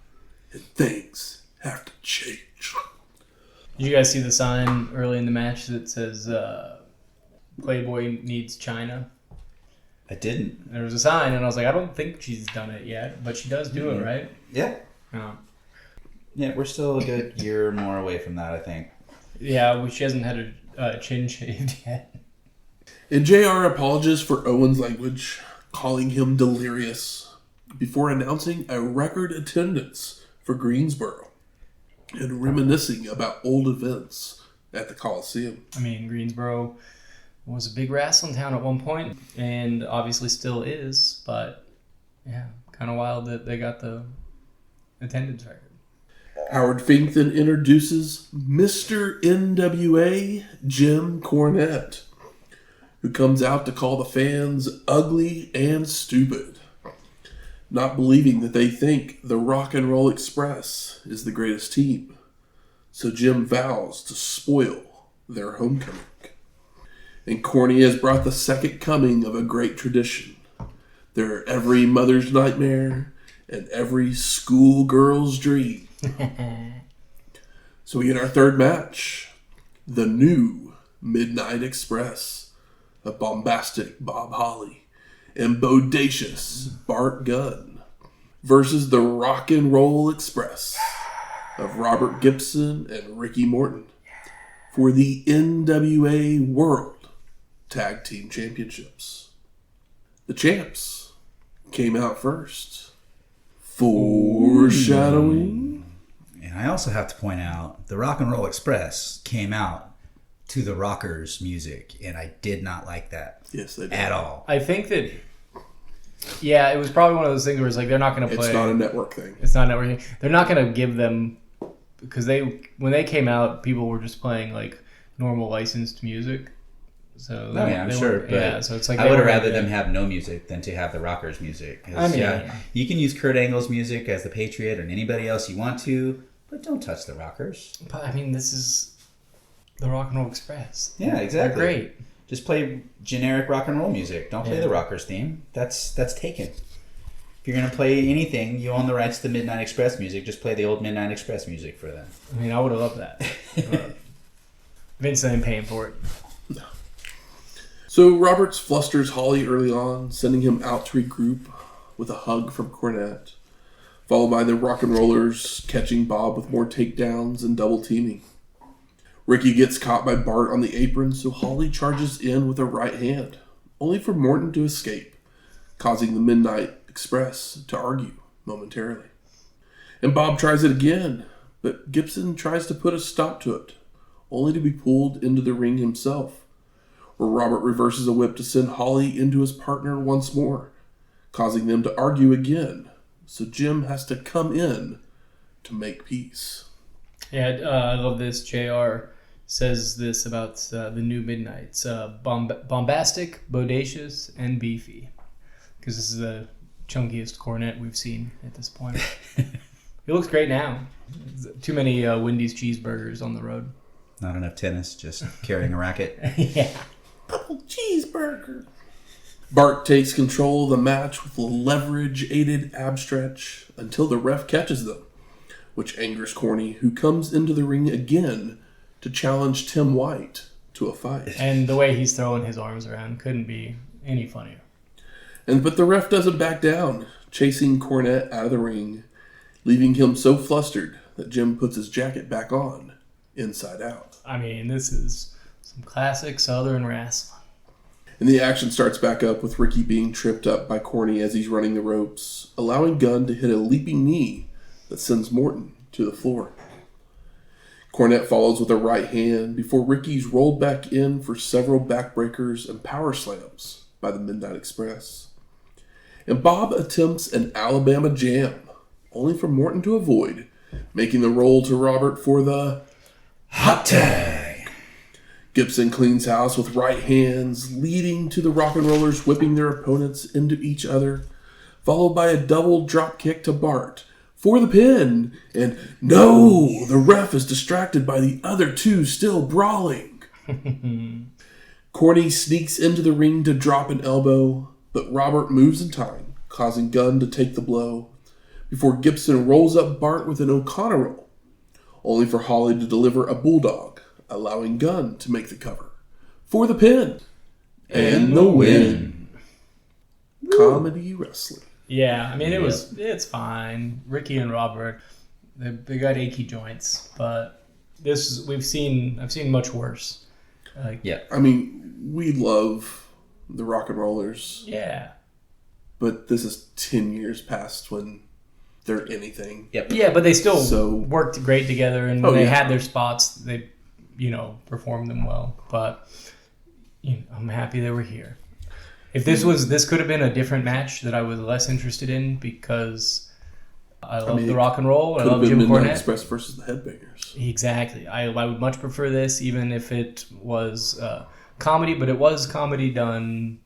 Speaker 1: and things have to change."
Speaker 2: Did you guys see the sign early in the match that says Playboy needs Chyna?
Speaker 3: I didn't.
Speaker 2: There was a sign, and I was like, I don't think she's done it yet, but she does do it, right?
Speaker 3: Yeah.
Speaker 2: Oh.
Speaker 3: Yeah, we're still a good year or more away from that, I think.
Speaker 2: Yeah, well, she hasn't had a chin shaved yet.
Speaker 1: And JR apologizes for Owen's language, calling him delirious, before announcing a record attendance for Greensboro and reminiscing about old events at the Coliseum.
Speaker 2: I mean, Greensboro was a big wrestling town at one point, and obviously still is, but yeah, kind of wild that they got the attendance record.
Speaker 1: Howard Fink then introduces Mr. NWA Jim Cornette, who comes out to call the fans ugly and stupid, not believing that they think the Rock and Roll Express is the greatest team. So Jim vows to spoil their homecoming. And Corny has brought the second coming of a great tradition. They're every mother's nightmare and every schoolgirl's dream. So we get our third match, the new Midnight Express of Bombastic Bob Holly and Bodacious Bart Gunn versus the Rock and Roll Express of Robert Gibson and Ricky Morton for the NWA World Tag Team Championships. The champs came out first. Foreshadowing.
Speaker 3: And I also have to point out, the Rock and Roll Express came out to the Rockers music, and I did not like that.
Speaker 1: Yes, they did.
Speaker 3: At all.
Speaker 2: I think that Yeah, it was probably one of those things where it's like they're not going to play.
Speaker 1: It's not a network thing.
Speaker 2: It's not networking. They're not going to give them, because when they came out, people were just playing like normal licensed music. So
Speaker 3: I'm sure. But
Speaker 2: so it's like
Speaker 3: I would have rather them have no music than to have the Rockers' music.
Speaker 2: I mean,
Speaker 3: you can use Kurt Angle's music as the Patriot or anybody else you want to, but don't touch the Rockers.
Speaker 2: But I mean, this is the Rock and Roll Express.
Speaker 3: Yeah, exactly.
Speaker 2: They're great.
Speaker 3: Just play generic rock and roll music. Don't play the Rockers theme. That's taken. If you're gonna play anything, you own the rights to the Midnight Express music. Just play the old Midnight Express music for them.
Speaker 2: I mean, I would have loved that. Vince ain't paying for it.
Speaker 1: No. So Roberts flusters Holly early on, sending him out to regroup with a hug from Cornette, followed by the Rock and Rollers catching Bob with more takedowns and double teaming. Ricky gets caught by Bart on the apron, so Holly charges in with a right hand, only for Morton to escape, causing the Midnight Express to argue momentarily. And Bob tries it again, but Gibson tries to put a stop to it, only to be pulled into the ring himself, where Robert reverses a whip to send Holly into his partner once more, causing them to argue again, so Jim has to come in to make peace.
Speaker 2: Yeah, I love this. JR says this about the new Midnights. Bombastic, Bodacious, and Beefy. Because this is the chunkiest Cornette we've seen at this point. He looks great now. Too many Wendy's cheeseburgers on the road.
Speaker 3: Not enough tennis, just carrying a racket.
Speaker 2: Yeah.
Speaker 1: Double cheeseburger. Bart takes control of the match with a leverage-aided ab stretch until the ref catches them, which angers Corny, who comes into the ring again to challenge Tim White to a fight.
Speaker 2: And the way he's throwing his arms around couldn't be any funnier.
Speaker 1: But the ref doesn't back down, chasing Cornette out of the ring, leaving him so flustered that Jim puts his jacket back on, inside out.
Speaker 2: I mean, this is some classic Southern wrestling.
Speaker 1: And the action starts back up with Ricky being tripped up by Corny as he's running the ropes, allowing Gunn to hit a leaping knee that sends Morton to the floor. Cornette follows with a right hand before Ricky's rolled back in for several backbreakers and power slams by the Midnight Express. And Bob attempts an Alabama jam, only for Morton to avoid, making the roll to Robert for the hot tag. Gibson cleans house with right hands, leading to the Rock and Rollers whipping their opponents into each other, followed by a double drop kick to Bart for the pin. And no, the ref is distracted by the other two still brawling. Corny sneaks into the ring to drop an elbow, but Robert moves in time, causing Gunn to take the blow, before Gibson rolls up Bart with an O'Connor roll, only for Holly to deliver a bulldog, allowing Gunn to make the cover for the pin and the win. Comedy wrestling.
Speaker 2: Yeah, I mean it's fine. Ricky and Robert, they got achy joints, but I've seen much worse.
Speaker 1: I mean, we love the Rock and Rollers.
Speaker 2: Yeah.
Speaker 1: But this is 10 years past when they're anything.
Speaker 2: Yep. Yeah, but they still worked great together, and when they had their spots, they, performed them well. But I'm happy they were here. If this could have been a different match that I was less interested in, because I love the Rock and Roll. I love Jim Cornette.
Speaker 1: Midnight Express versus the Headbangers.
Speaker 2: Exactly. I would much prefer this, even if it was comedy, but it was comedy done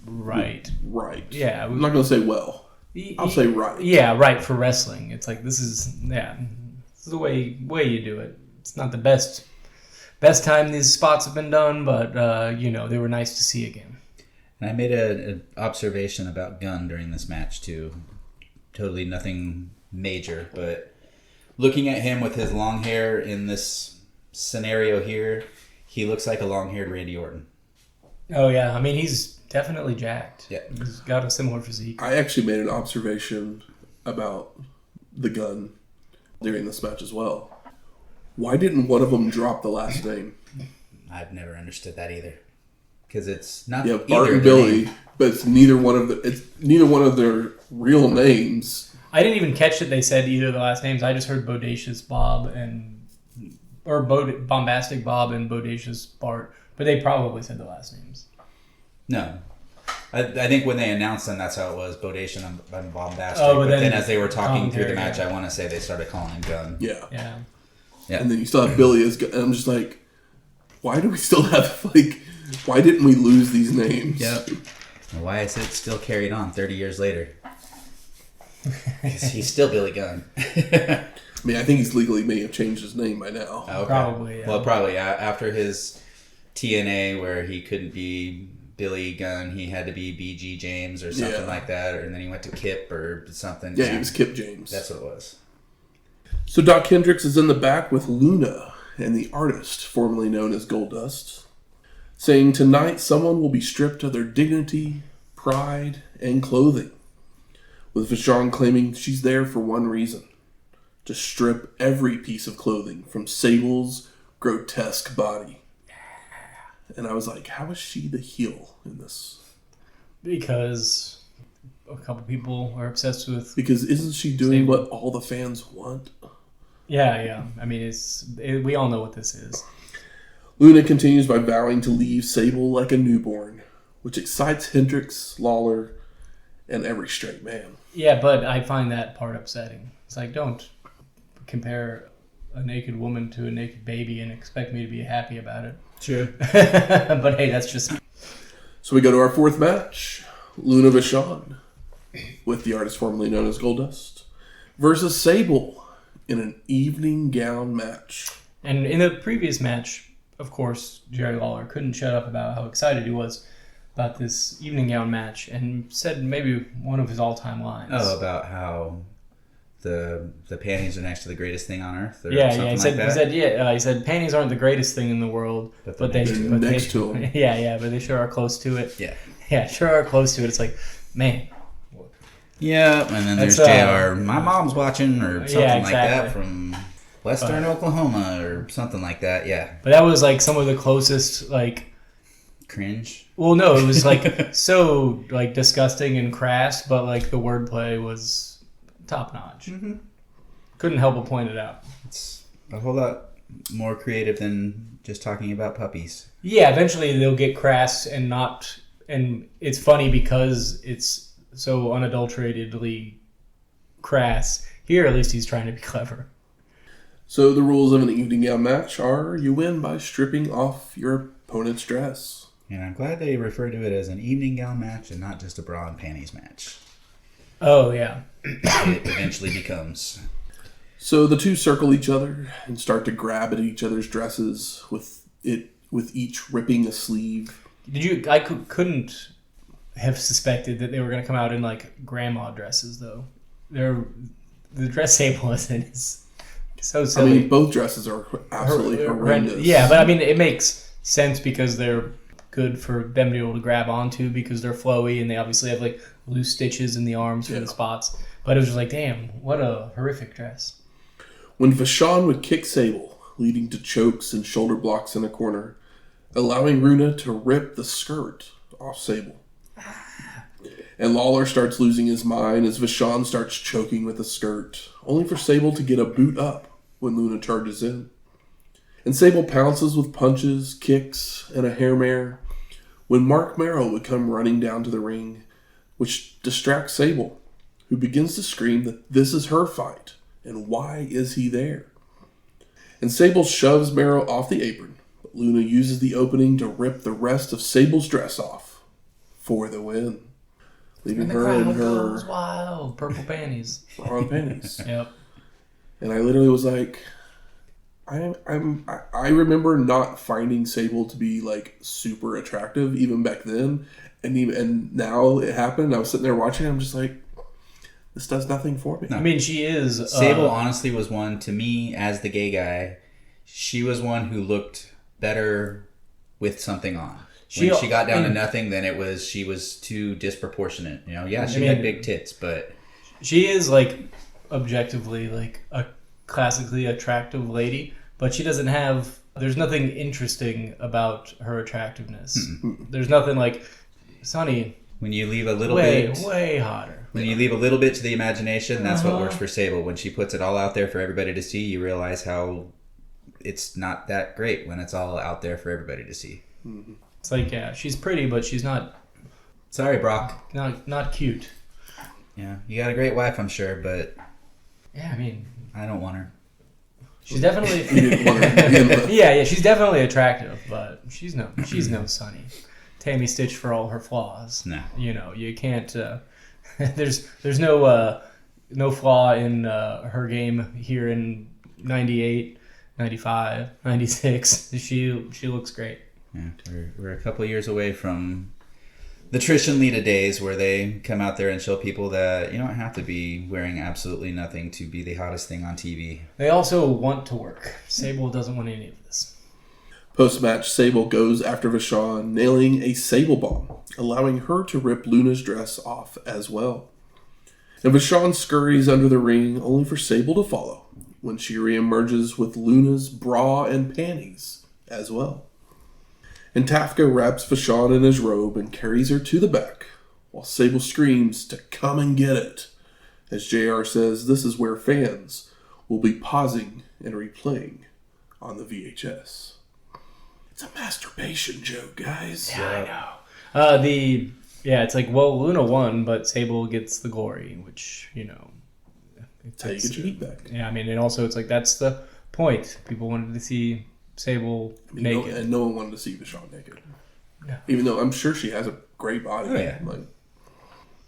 Speaker 2: right.
Speaker 1: Right.
Speaker 2: Yeah.
Speaker 1: I'm not going to say well. I'll say right.
Speaker 2: Yeah, right, for wrestling. It's like, this is the way you do it. It's not the best time these spots have been done, but, they were nice to see again.
Speaker 3: And I made an observation about Gunn during this match, too. Totally nothing major, but looking at him with his long hair in this scenario here, he looks like a long-haired Randy Orton.
Speaker 2: Oh, yeah. I mean, he's definitely jacked.
Speaker 3: Yeah.
Speaker 2: He's got a similar physique.
Speaker 1: I actually made an observation about the Gunn during this match as well. Why didn't one of them drop the last name?
Speaker 3: I've never understood that either. Because it's not
Speaker 1: Bart and Billy, but it's neither one of their real names.
Speaker 2: I didn't even catch that they said either of the last names. I just heard Bodacious Bob Bombastic Bob and Bodacious Bart, but they probably said the last names.
Speaker 3: No. I think when they announced them, that's how it was. Bodacious and Bombastic.
Speaker 2: Oh,
Speaker 3: but
Speaker 2: but
Speaker 3: then as they were talking through the
Speaker 2: commentary,
Speaker 3: match, I want to say they started calling him Gunn.
Speaker 1: Yeah.
Speaker 2: Yeah.
Speaker 1: And then you still have Billy as Gunn. And I'm just like, why do we still have, like, why didn't we lose these names?
Speaker 3: Yep. And why is it still carried on 30 years later? Because he's still Billy Gunn.
Speaker 1: I mean, I think he's legally may have changed his name by now.
Speaker 3: Okay.
Speaker 2: Probably, yeah.
Speaker 3: Well, probably after his TNA where he couldn't be Billy Gunn, he had to be BG James or something like that, and then he went to Kip or something.
Speaker 1: Yeah, he was Kip James.
Speaker 3: That's what it was.
Speaker 1: So Doc Hendricks is in the back with Luna and the artist, formerly known as Goldust, saying tonight someone will be stripped of their dignity, pride, and clothing. With Vachon claiming she's there for one reason, to strip every piece of clothing from Sable's grotesque body. And I was like, how is she the heel in this?
Speaker 2: Because a couple people are obsessed with...
Speaker 1: Because isn't she doing
Speaker 2: Sable.
Speaker 1: what all the fans want?
Speaker 2: Yeah. I mean, we all know what this is.
Speaker 1: Luna continues by vowing to leave Sable like a newborn, which excites Hendricks, Lawler, and every straight man.
Speaker 2: Yeah, but I find that part upsetting. It's like, don't compare a naked woman to a naked baby and expect me to be happy about it.
Speaker 3: Sure.
Speaker 2: But hey, that's just...
Speaker 1: So we go to our fourth match. Luna Vachon, with the artist formerly known as Goldust, versus Sable in an evening gown match.
Speaker 2: And in the previous match, of course, Jerry Lawler couldn't shut up about how excited he was about this evening gown match and said maybe one of his all-time lines.
Speaker 3: Oh, about how the panties are next to the greatest thing on earth? Or
Speaker 2: Yeah,
Speaker 3: something
Speaker 2: he said,
Speaker 3: like that?
Speaker 2: he said panties aren't the greatest thing in the world, but
Speaker 1: they're next to 'em.
Speaker 2: Yeah, but they sure are close to it.
Speaker 3: Yeah.
Speaker 2: Sure are close to it. It's like, man.
Speaker 3: Yeah, and then there's
Speaker 2: That's,
Speaker 3: JR, my mom's watching, or something
Speaker 2: Yeah,
Speaker 3: like that
Speaker 2: exactly.
Speaker 3: from Western Oklahoma, or something like that, yeah.
Speaker 2: But that was like some of the closest, like...
Speaker 3: Cringe.
Speaker 2: Well, no, it was like so like disgusting and crass, but like the wordplay was top notch.
Speaker 3: Mm-hmm.
Speaker 2: Couldn't help but point it out.
Speaker 3: It's a whole lot more creative than just talking about puppies.
Speaker 2: Yeah, eventually they'll get crass and not, and it's funny because it's so unadulteratedly crass. Here, at least he's trying to be clever.
Speaker 1: So the rules of an evening gown match are you win by stripping off your opponent's dress.
Speaker 3: And I'm glad they refer to it as an evening gown match and not just a bra and panties match.
Speaker 2: Oh, yeah.
Speaker 3: It eventually becomes.
Speaker 1: So the two circle each other and start to grab at each other's dresses with each ripping a sleeve.
Speaker 2: I couldn't have suspected that they were going to come out in like grandma dresses, though. The dress Sable is in is so silly.
Speaker 1: I mean, both dresses are absolutely horrendous.
Speaker 2: Yeah, but I mean, it makes sense because they're good for them to be able to grab onto because they're flowy and they obviously have like loose stitches in the arms for the spots. But it was just like, damn, what a horrific dress.
Speaker 1: When Vachon would kick Sable, leading to chokes and shoulder blocks in a corner, allowing Runa to rip the skirt off Sable. And Lawler starts losing his mind as Vachon starts choking with the skirt, only for Sable to get a boot up when Luna charges in. And Sable pounces with punches, kicks, and a hair mare when Mark Merrill would come running down to the ring, which distracts Sable, who begins to scream that this is her fight, and why is he there? And Sable shoves Merrill off the apron, but Luna uses the opening to rip the rest of Sable's dress off for the win, leaving her in her
Speaker 2: wild purple panties.
Speaker 1: brown panties.
Speaker 2: Yep.
Speaker 1: And I literally was like, I remember not finding Sable to be like super attractive even back then, and now it happened. I was sitting there watching. I'm just like, this does nothing for me.
Speaker 2: I mean, she is
Speaker 3: Sable honestly was one, to me, as the gay guy, she was one who looked better with something on. When she got down to nothing, then she was too disproportionate. You know, yeah, she had big tits, but
Speaker 2: she is like objectively like a classically attractive lady, but she doesn't have. There's nothing interesting about her attractiveness. Mm-mm. There's nothing like, Sonny.
Speaker 3: When you leave a little bit,
Speaker 2: way hotter.
Speaker 3: When you leave a little bit to the imagination, that's what works for Sable. When she puts it all out there for everybody to see, you realize how it's not that great when it's all out there for everybody to see.
Speaker 1: Mm-hmm.
Speaker 2: It's like, yeah, she's pretty, but she's not
Speaker 3: Sorry, Brock.
Speaker 2: Not cute.
Speaker 3: Yeah, you got a great wife, I'm sure, but
Speaker 2: Yeah, I mean,
Speaker 3: I don't want her.
Speaker 2: she's definitely.
Speaker 1: You didn't want to
Speaker 2: yeah, she's definitely attractive, but she's no Sunny. Tammy Stitch for all her flaws.
Speaker 3: No.
Speaker 2: You know, you can't. There's no flaw in her game here in 98, 95, 96. She looks great.
Speaker 3: Yeah, we're a couple of years away from the Trish and Lita days where they come out there and show people that you don't have to be wearing absolutely nothing to be the hottest thing on TV.
Speaker 2: They also want to work. Sable doesn't want any of this.
Speaker 1: Post-match, Sable goes after Vachon, nailing a Sable bomb, allowing her to rip Luna's dress off as well. And Vachon scurries under the ring, only for Sable to follow, when she reemerges with Luna's bra and panties as well. And TAFKA wraps Vachon in his robe and carries her to the back, while Sable screams to come and get it. As JR says, this is where fans will be pausing and replaying on the VHS. It's a masturbation joke, guys.
Speaker 2: Yeah, I know. It's like, well, Luna won, but Sable gets the glory, which, you know.
Speaker 1: That's how you get your heat back.
Speaker 2: Yeah, I mean, and also it's like, that's the point. People wanted to see Sable naked.
Speaker 1: And no one wanted to see Vachon naked.
Speaker 2: No.
Speaker 1: Even though I'm sure she has a great body.
Speaker 3: Oh, yeah.
Speaker 1: Like,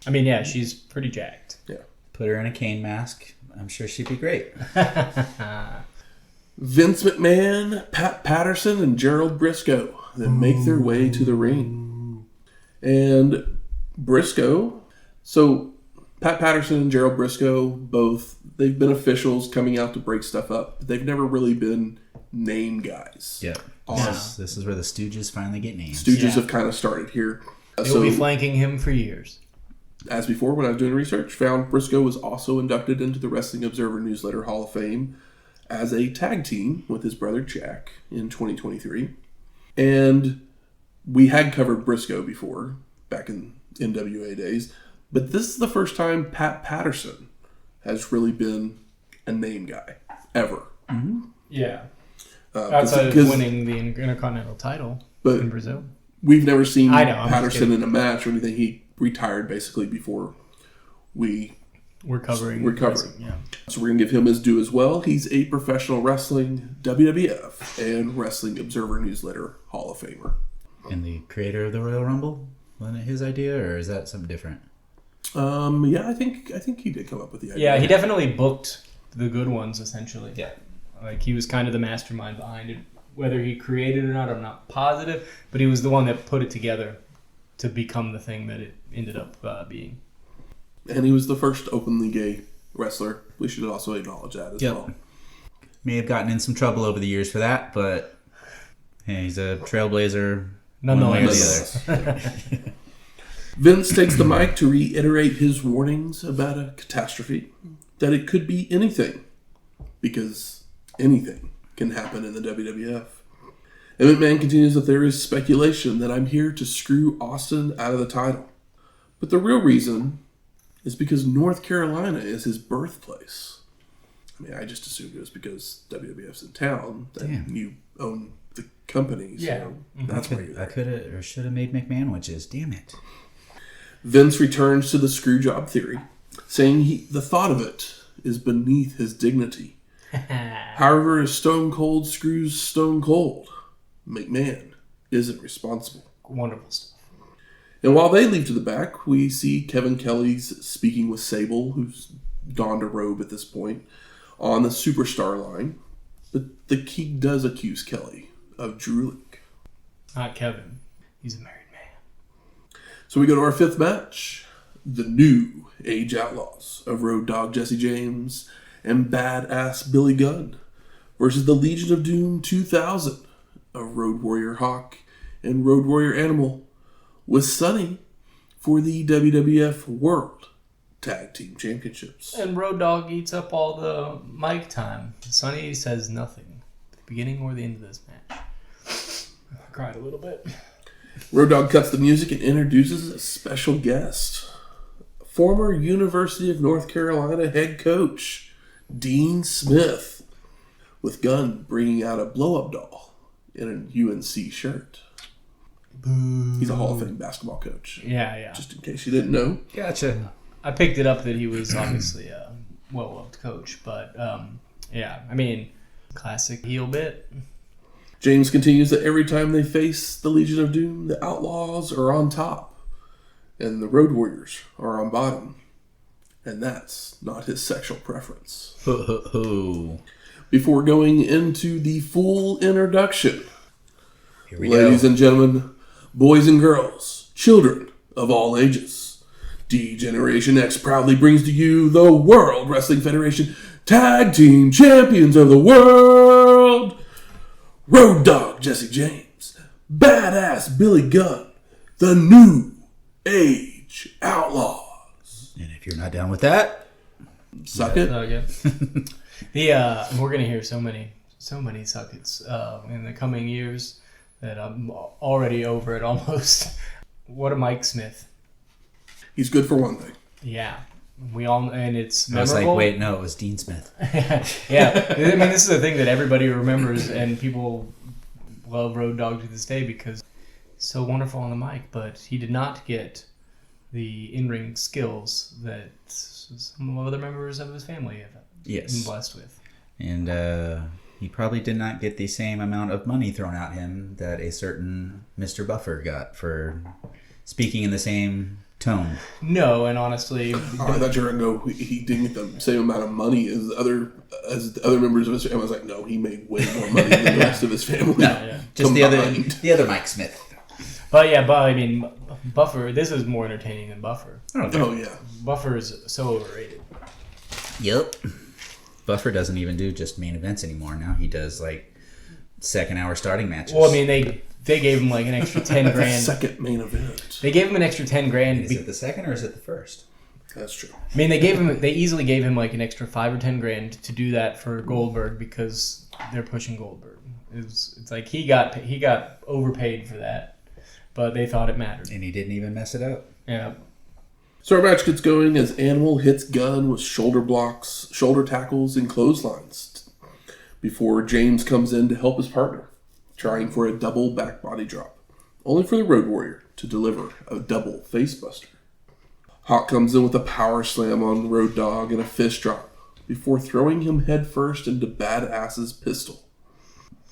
Speaker 2: I mean, yeah, she's pretty jacked.
Speaker 1: yeah.
Speaker 3: Put her in a Kane mask. I'm sure she'd be great.
Speaker 1: Vince McMahon, Pat Patterson, and Gerald Briscoe then make their way to the ring. And Briscoe, so Pat Patterson and Gerald Briscoe, both, they've been officials coming out to break stuff up, but they've never really been name guys.
Speaker 3: Yep. This is where the Stooges finally get names.
Speaker 1: Stooges have kind of started here.
Speaker 2: They'll be flanking him for years.
Speaker 1: As before, when I was doing research, found Briscoe was also inducted into the Wrestling Observer Newsletter Hall of Fame as a tag team with his brother Jack in 2023. And we had covered Briscoe before, back in NWA days, but this is the first time Pat Patterson has really been a name guy, ever.
Speaker 3: Mm-hmm.
Speaker 2: Yeah. Outside of winning the Intercontinental title in Brazil.
Speaker 1: We've never seen
Speaker 2: Patterson
Speaker 1: in a match or anything. He retired basically before
Speaker 2: we're covering.
Speaker 1: Yeah. So we're going to give him his due as well. He's a professional wrestling, WWF, and Wrestling Observer Newsletter Hall of Famer.
Speaker 3: And the creator of the Royal Rumble? Wasn't it his idea, or is that something different?
Speaker 1: Yeah, I think he did come up with the idea.
Speaker 2: Yeah, he definitely booked the good ones, essentially.
Speaker 3: Yeah.
Speaker 2: Like, he was kind of the mastermind behind it. Whether he created it or not, I'm not positive, but he was the one that put it together to become the thing that it ended up being.
Speaker 1: And he was the first openly gay wrestler. We should also acknowledge that as well.
Speaker 3: May have gotten in some trouble over the years for that, but hey, he's a trailblazer.
Speaker 2: Nonetheless.
Speaker 1: Vince takes the mic to reiterate his warnings about a catastrophe, that it could be anything, because anything can happen in the WWF. And McMahon continues that there is speculation that I'm here to screw Austin out of the title. But the real reason is because North Carolina is his birthplace. I mean, I just assumed it was because WWF's in town, that you own the company, so that's why you're there.
Speaker 3: I could have or should have made McMahon witches. Damn it.
Speaker 1: Vince returns to the screw job theory, saying the thought of it is beneath his dignity. However, if Stone Cold screws Stone Cold, McMahon isn't responsible.
Speaker 2: Wonderful stuff.
Speaker 1: And while they leave to the back, we see Kevin Kelly's speaking with Sable, who's donned a robe at this point, on the Superstar line. But the King does accuse Kelly of drooling.
Speaker 2: Not Kevin. He's a married man.
Speaker 1: So we go to our fifth match. The New Age Outlaws of Road Dogg Jesse James and Badass Billy Gunn versus the Legion of Doom 2000 of Road Warrior Hawk and Road Warrior Animal, with Sonny for the WWF World Tag Team Championships.
Speaker 2: And Road Dogg eats up all the mic time. Sonny says nothing at the beginning or the end of this match. I cried a little bit.
Speaker 1: Road Dogg cuts the music and introduces a special guest. Former University of North Carolina head coach, Dean Smith, with Gunn bringing out a blow-up doll in a UNC shirt. He's a Hall of Fame basketball coach.
Speaker 2: Yeah.
Speaker 1: Just in case you didn't know.
Speaker 3: Gotcha.
Speaker 2: I picked it up that he was obviously a well-loved coach, but classic heel bit.
Speaker 1: James continues that every time they face the Legion of Doom, the Outlaws are on top, and the Road Warriors are on bottom. And that's not his sexual preference. Before going into the full introduction, ladies and gentlemen, boys and girls, children of all ages, D-Generation X proudly brings to you the World Wrestling Federation Tag Team Champions of the World, Road Dogg Jesse James, Badass Billy Gunn, the New Age Outlaws.
Speaker 3: And if you're not down with that,
Speaker 1: suck it.
Speaker 2: We're gonna hear so many suck it's in the coming years that I'm already over it almost. What a Mike Smith.
Speaker 1: He's good for one thing.
Speaker 2: Yeah. And it's memorable.
Speaker 3: I was like, wait, no, it was Dean Smith.
Speaker 2: Yeah. I mean, this is a thing that everybody remembers, and people love Road Dogg to this day because he's so wonderful on the mic, but he did not get the in-ring skills that some other members of his family have been blessed with.
Speaker 3: And he probably did not get the same amount of money thrown at him that a certain Mr. Buffer got for speaking in the same tone.
Speaker 2: No, and honestly...
Speaker 1: I thought you were going to go, he didn't get the same amount of money as the other members of his family. I was like, no, he made way more money than the rest of his family.
Speaker 3: No, just the other Mike Smith.
Speaker 2: But I mean, Buffer, this is more entertaining than Buffer.
Speaker 1: Oh, yeah.
Speaker 2: Buffer is so overrated.
Speaker 3: Yep. Buffer doesn't even do just main events anymore. Now he does, like, second hour starting matches.
Speaker 2: Well, I mean, they gave him, like, an extra 10 grand.
Speaker 1: Second main event.
Speaker 2: They gave him an extra 10 grand.
Speaker 3: Is it the second or is it the first?
Speaker 1: That's true.
Speaker 2: I mean, they easily gave him, like, an extra 5 or 10 grand to do that for Goldberg because they're pushing Goldberg. It's like he got overpaid for that, but they thought it mattered.
Speaker 3: And he didn't even mess it up.
Speaker 2: Yeah.
Speaker 1: So our match gets going as Animal hits Gunn with shoulder blocks, shoulder tackles, and clotheslines before James comes in to help his partner, trying for a double back body drop, only for the Road Warrior to deliver a double face buster. Hawk comes in with a power slam on Road Dogg and a fist drop before throwing him headfirst into Badass's pistol.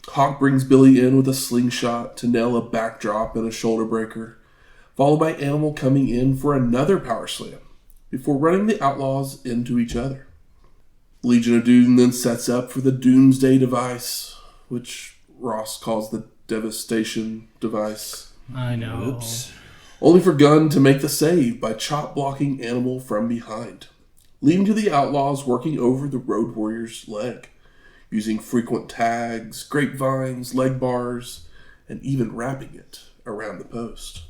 Speaker 1: Hawk brings Billy in with a slingshot to nail a backdrop and a shoulder breaker, followed by Animal coming in for another power slam before running the Outlaws into each other. Legion of Doom then sets up for the Doomsday device, which Ross calls the Devastation device.
Speaker 2: I know.
Speaker 3: Oops.
Speaker 1: Only for Gunn to make the save by chop blocking Animal from behind, leading to the Outlaws working over the Road Warrior's leg, using frequent tags, grapevines, leg bars, and even wrapping it around the post.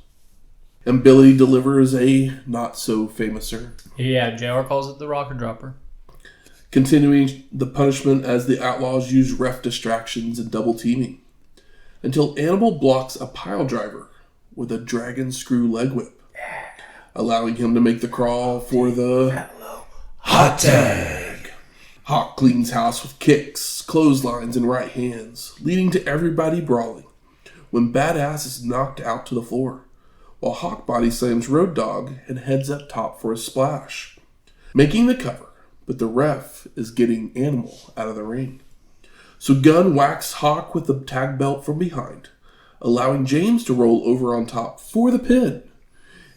Speaker 1: And Billy delivers a not-so-famouser.
Speaker 2: Yeah, JR calls it the rocker dropper.
Speaker 1: Continuing the punishment as the Outlaws use ref distractions and double teaming, until Animal blocks a pile driver with a dragon screw leg whip, allowing him to make the crawl for the hot tag. Hawk cleans house with kicks, clotheslines, and right hands, leading to everybody brawling, when Badass is knocked out to the floor, while Hawk body slams Road Dogg and heads up top for a splash, making the cover, but the ref is getting Animal out of the ring. So Gunn whacks Hawk with the tag belt from behind, allowing James to roll over on top for the pin.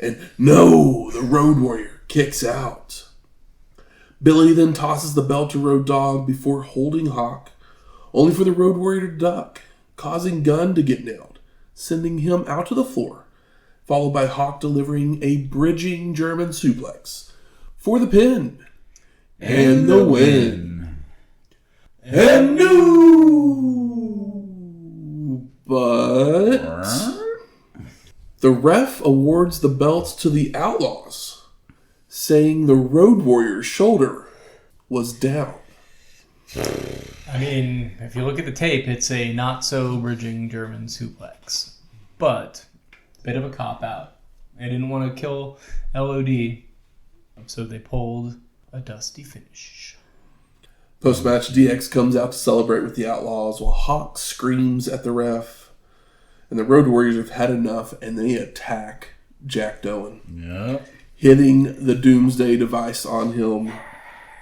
Speaker 1: And no, the Road Warrior kicks out. Billy then tosses the belt to Road Dogg before holding Hawk, only for the Road Warrior to duck, causing Gunn to get nailed, sending him out to the floor, followed by Hawk delivering a bridging German suplex for the pin and the win. And no, but the ref awards the belts to the Outlaws, saying the Road Warrior's shoulder was down.
Speaker 2: I mean, if you look at the tape, it's a not-so-bridging German suplex. But, bit of a cop-out. They didn't want to kill LOD, so they pulled a dusty finish.
Speaker 1: Post-match, DX comes out to celebrate with the Outlaws while Hawk screams at the ref. And the Road Warriors have had enough, and they attack Jack Owen,
Speaker 3: Yep.
Speaker 1: hitting the Doomsday device on him,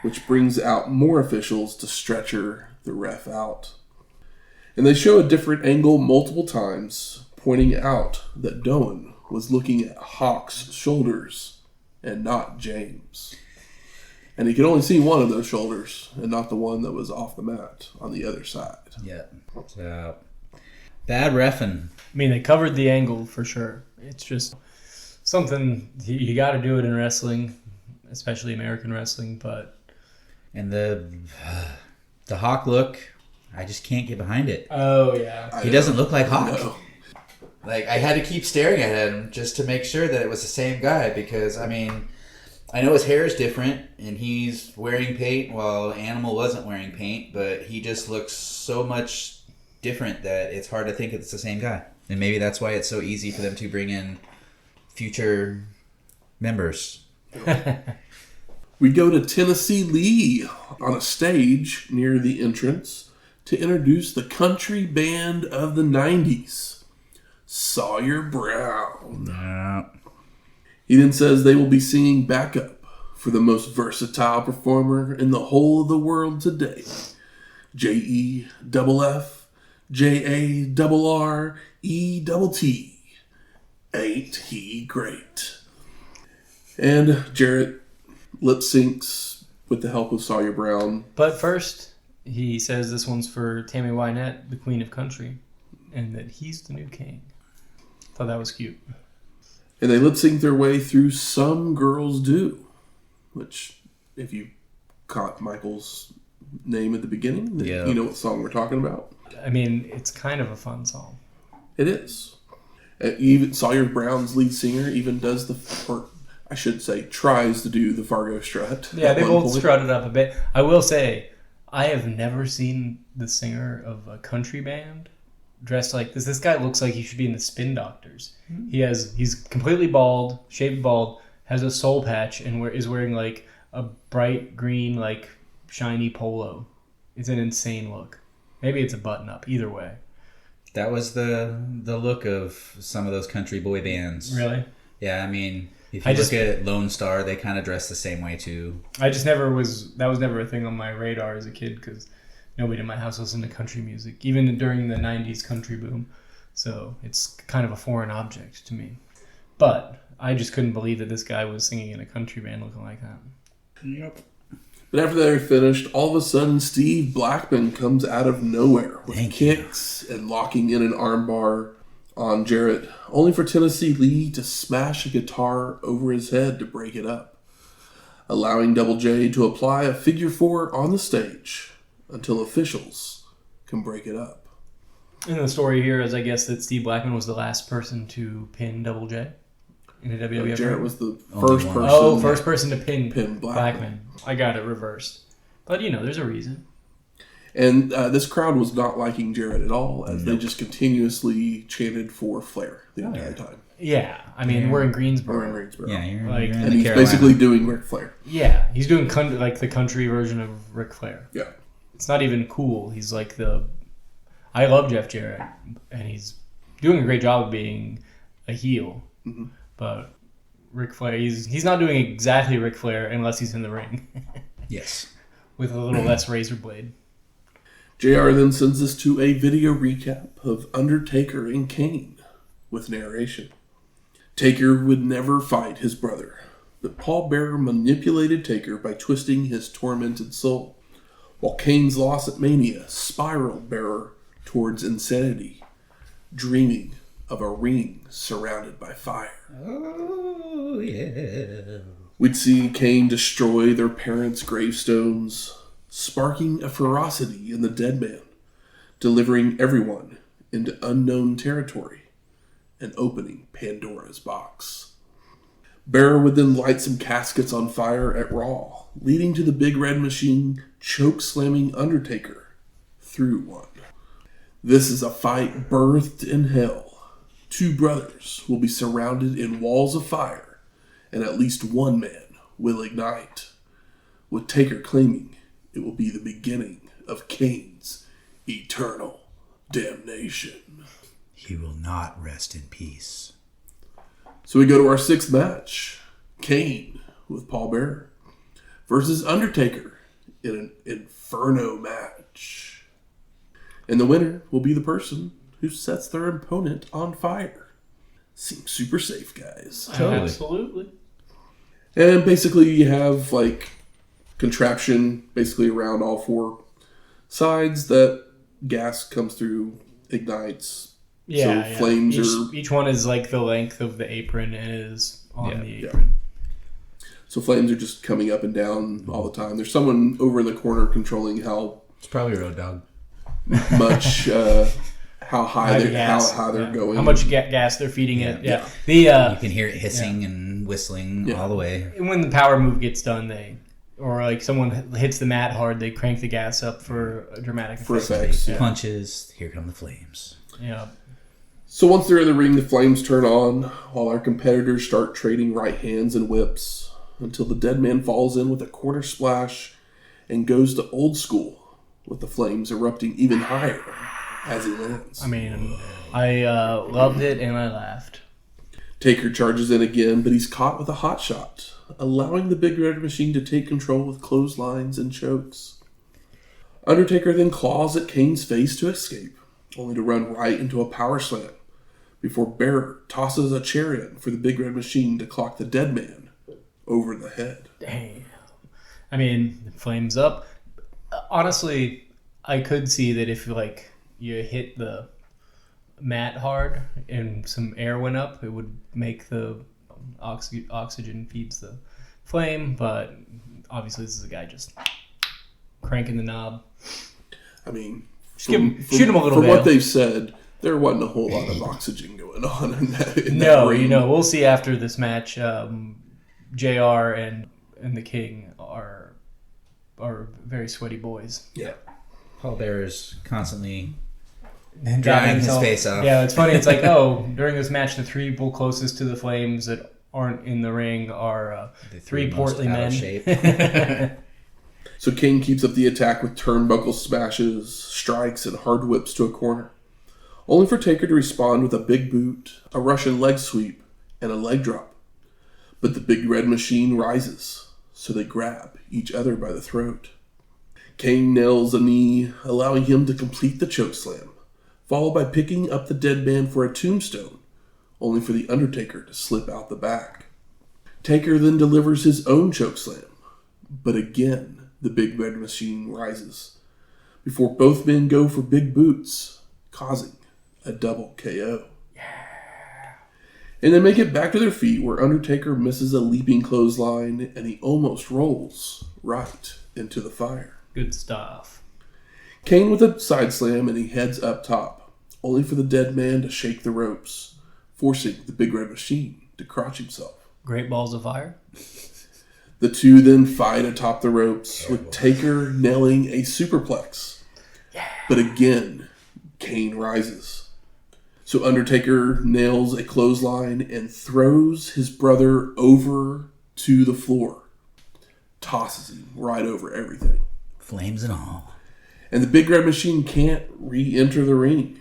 Speaker 1: which brings out more officials to stretcher the ref out. And they show a different angle multiple times, pointing out that Doan was looking at Hawk's shoulders and not James. And he could only see one of those shoulders and not the one that was off the mat on the other side.
Speaker 3: Yeah. So, bad reffing.
Speaker 2: I mean, they covered the angle for sure. It's just something you got to do it in wrestling, especially American wrestling. But
Speaker 3: And the Hawk look, I just can't get behind it.
Speaker 2: oh yeah,
Speaker 3: He doesn't look like Hawk.
Speaker 1: No.
Speaker 4: Like, I had to keep staring at him just to make sure that it was the same guy because, I mean, I know his hair is different and he's wearing paint while Animal wasn't wearing paint, but he just looks so much different that it's hard to think it's the same guy. And maybe that's why it's so easy for them to bring in future members.
Speaker 1: We go to Tennessee Lee on a stage near the entrance to introduce the country band of the 90s, Sawyer Brown.
Speaker 3: Yeah.
Speaker 1: He then says they will be singing backup for the most versatile performer in the whole of the world today. JEFF, JARRETT. Ain't he great? And Jarrett lip syncs with the help of Sawyer Brown.
Speaker 2: but first he says this one's for Tammy Wynette, the Queen of Country, and that he's the new king. Thought that was cute.
Speaker 1: And they lip sync their way through Some Girls Do, which, if you caught Michael's name at the beginning, then
Speaker 3: Yeah.
Speaker 1: you know what song we're talking about.
Speaker 2: I mean, it's kind of a fun song.
Speaker 1: It is. Even Sawyer Brown's lead singer even does or I should say, tries to do the Fargo strut.
Speaker 2: Yeah,
Speaker 1: at
Speaker 2: they
Speaker 1: one
Speaker 2: both
Speaker 1: point.
Speaker 2: strutted up a bit. I will say, I have never seen the singer of a country band dressed like this. This guy looks like he should be in the Spin Doctors. He's completely bald, shaved bald, has a soul patch, and is wearing like a bright green, like shiny polo. It's an insane look. Maybe it's a button up. Either way.
Speaker 3: That was the look of some of those country boy bands.
Speaker 2: Really?
Speaker 3: Yeah, I mean, if you look at Lone Star, they kind of dress the same way too.
Speaker 2: I just never was. That was never a thing on my radar as a kid because nobody in my house listened to country music, even during the '90s country boom. So it's kind of a foreign object to me. But I just couldn't believe that this guy was singing in a country band looking like that.
Speaker 3: Yep.
Speaker 1: But after they're finished, all of a sudden Steve Blackman comes out of nowhere with
Speaker 3: Thank you.
Speaker 1: kicks and locking in an armbar on Jarrett, only for Tennessee Lee to smash a guitar over his head to break it up, allowing Double J to apply a figure four on the stage until officials can break it up.
Speaker 2: And the story here is, I guess, that Steve Blackman was the last person to pin Double J in a WWF.
Speaker 1: Jarrett
Speaker 2: ring.
Speaker 1: was the
Speaker 3: Only
Speaker 1: first
Speaker 3: one.
Speaker 1: person.
Speaker 2: first person to pin
Speaker 1: Blackman.
Speaker 2: Blackman. I got it reversed. But, there's a reason.
Speaker 1: And this crowd was not liking Jarrett at all, as they just continuously chanted for Flair the entire time.
Speaker 2: Yeah. I mean, we're in
Speaker 1: Or in
Speaker 2: Greensboro.
Speaker 1: Greensboro.
Speaker 3: Yeah, you're
Speaker 2: Like-
Speaker 3: in
Speaker 1: And
Speaker 3: the
Speaker 1: he's
Speaker 3: Carolina.
Speaker 1: basically doing Ric Flair.
Speaker 2: Yeah. He's doing like the country version of Ric Flair.
Speaker 1: Yeah.
Speaker 2: It's not even cool. He's like I love Jeff Jarrett, and he's doing a great job of being a heel.
Speaker 1: Mm-hmm.
Speaker 2: But Ric Flair, he's not doing exactly Ric Flair unless he's in the ring
Speaker 3: Yes.
Speaker 2: with a little less razor blade.
Speaker 1: JR then sends us to a video recap of Undertaker and Kane with narration. Taker would never fight his brother, but Paul Bearer manipulated Taker by twisting his tormented soul, while Kane's loss at Mania spiraled Bearer towards insanity, dreaming of a ring surrounded by fire.
Speaker 3: Oh, yeah.
Speaker 1: We'd see Kane destroy their parents' gravestones, sparking a ferocity in the dead man, delivering everyone into unknown territory and opening Pandora's box. Bearer would then light some caskets on fire at Raw, leading to the Big Red Machine choke-slamming Undertaker through one. This is a fight birthed in hell. Two brothers will be surrounded in walls of fire, and at least one man will ignite, with Taker claiming it will be the beginning of Kane's eternal damnation.
Speaker 3: He will not rest in peace.
Speaker 1: So we go to our 6th match. Kane with Paul Bearer versus Undertaker in an Inferno match. And the winner will be the person who sets their opponent on fire. Seems super safe, guys.
Speaker 3: Totally.
Speaker 2: Absolutely.
Speaker 1: And basically you have like contraption basically around all 4 sides that gas comes through, ignites.
Speaker 2: Yeah,
Speaker 1: So flames
Speaker 2: each one is like the length of the apron and is on the
Speaker 1: Yeah.
Speaker 2: apron.
Speaker 1: So flames are just coming up and down all the time. There's someone over in the corner controlling how
Speaker 3: It's probably Road Dogg.
Speaker 1: much, how high
Speaker 2: the
Speaker 1: they're,
Speaker 2: gas,
Speaker 1: how they're going.
Speaker 2: How much gas they're feeding it.
Speaker 3: Yeah.
Speaker 2: The
Speaker 3: You can hear it hissing and whistling all the way.
Speaker 2: when the power move gets done, or like someone hits the mat hard, they crank the gas up for a dramatic effect.
Speaker 1: For effects, yeah.
Speaker 3: Punches, here come the flames.
Speaker 2: Yeah.
Speaker 1: So once they're in the ring, the flames turn on while our competitors start trading right hands and whips until the dead man falls in with a quarter splash and goes to old school with the flames erupting even higher as he lands.
Speaker 2: I mean, I loved it and I laughed.
Speaker 1: Taker charges in again, but he's caught with a hot shot, allowing the Big Red Machine to take control with clotheslines and chokes. Undertaker then claws at Kane's face to escape, only to run right into a power slam before Bearer tosses a chair in for the Big Red Machine to clock the dead man over the head.
Speaker 2: Damn. I mean, flames up. Honestly, I could see that if like you hit the mat hard and some air went up, it would make the oxygen feeds the flame. But obviously, this is a guy just cranking the knob.
Speaker 1: I mean,
Speaker 2: Shoot him a little
Speaker 1: from
Speaker 2: bit.
Speaker 1: what they've said, there wasn't a whole lot of oxygen going on in that
Speaker 2: No,
Speaker 1: ring.
Speaker 2: we'll see after this match. JR and the King are very sweaty boys.
Speaker 3: Yeah. Paul Bearer's constantly
Speaker 2: And
Speaker 3: drying his face off.
Speaker 2: Yeah, it's funny. It's like, during this match, the 3 people closest to the flames that aren't in the ring are
Speaker 3: The
Speaker 2: 3
Speaker 3: most
Speaker 2: portly
Speaker 3: out
Speaker 2: men.
Speaker 3: of shape.
Speaker 1: So Kane keeps up the attack with turnbuckle smashes, strikes, and hard whips to a corner, only for Taker to respond with a big boot, a Russian leg sweep, and a leg drop. But the Big Red Machine rises, so they grab each other by the throat. Kane nails a knee, allowing him to complete the chokeslam, followed by picking up the dead man for a tombstone, only for the Undertaker to slip out the back. Taker then delivers his own chokeslam, but again, the Big Red Machine rises, before both men go for big boots, causing a double KO. And they make it back to their feet, where Undertaker misses a leaping clothesline, and he almost rolls right into the fire.
Speaker 2: Good stuff.
Speaker 1: Kane with a side slam, and he heads up top, only for the dead man to shake the ropes, forcing the Big Red Machine to crotch himself.
Speaker 2: Great balls of fire.
Speaker 1: The two then fight atop the ropes, with Taker nailing a superplex. But again, Kane rises. So Undertaker nails a clothesline and throws his brother over to the floor. Tosses him right over everything.
Speaker 3: Flames and all.
Speaker 1: And the Big Red Machine can't re-enter the ring.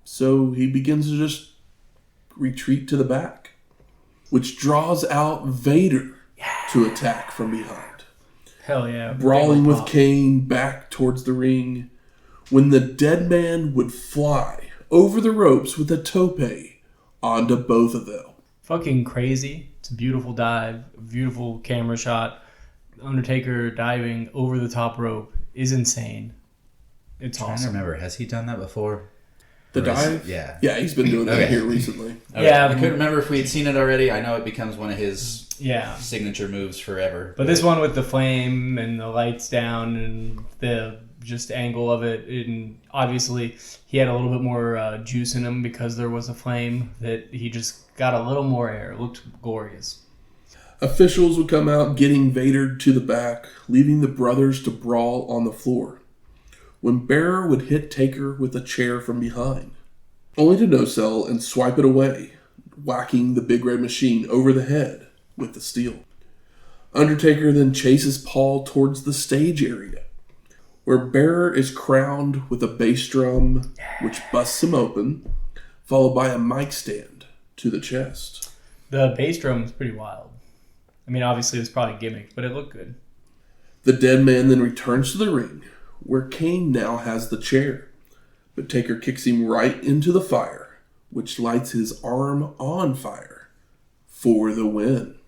Speaker 1: So he begins to just retreat to the back, which draws out Vader to attack from behind.
Speaker 2: Hell yeah.
Speaker 1: Brawling with
Speaker 2: Pop.
Speaker 1: Kane back towards the ring, when the dead man would fly over the ropes with a tope onto both of them.
Speaker 2: Fucking crazy. It's a beautiful dive, beautiful camera shot. Undertaker diving over the top rope is insane. It's
Speaker 3: I don't
Speaker 2: awesome.
Speaker 3: remember. Has he done that before?
Speaker 1: The
Speaker 3: Or is-
Speaker 1: dive?
Speaker 3: Yeah.
Speaker 1: Yeah, he's been doing that
Speaker 4: Okay.
Speaker 1: here recently.
Speaker 2: Yeah,
Speaker 4: I couldn't remember if we had seen it already. I know it becomes one of his
Speaker 2: Yeah.
Speaker 4: signature moves forever.
Speaker 2: But this one with the flame and the lights down and the just angle of it, and obviously he had a little bit more juice in him because there was a flame that he just got a little more air. It looked glorious.
Speaker 1: Officials would come out getting Vader to the back, leaving the brothers to brawl on the floor, when Bearer would hit Taker with a chair from behind, only to no-sell and swipe it away, whacking the Big Red Machine over the head with the steel. Undertaker then chases Paul towards the stage area, where Bearer is crowned with a bass drum, which busts him open, followed by a mic stand to the chest.
Speaker 2: The bass drum was pretty wild. I mean, obviously it was probably gimmick, but it looked good.
Speaker 1: The dead man then returns to the ring, where Kane now has the chair, but Taker kicks him right into the fire, which lights his arm on fire for the win.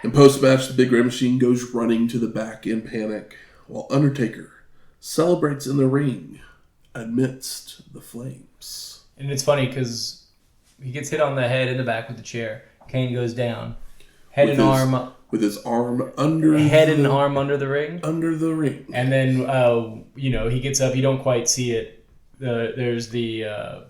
Speaker 1: In post-match, the Big Red Machine goes running to the back in panic, while Undertaker celebrates in the ring amidst the flames.
Speaker 2: And it's funny because he gets hit on the head in the back with the chair. Kane goes down. Head and arm
Speaker 1: with his arm under
Speaker 2: and arm under the ring.
Speaker 1: Under the ring.
Speaker 2: And then he gets up, you don't quite see it. There's the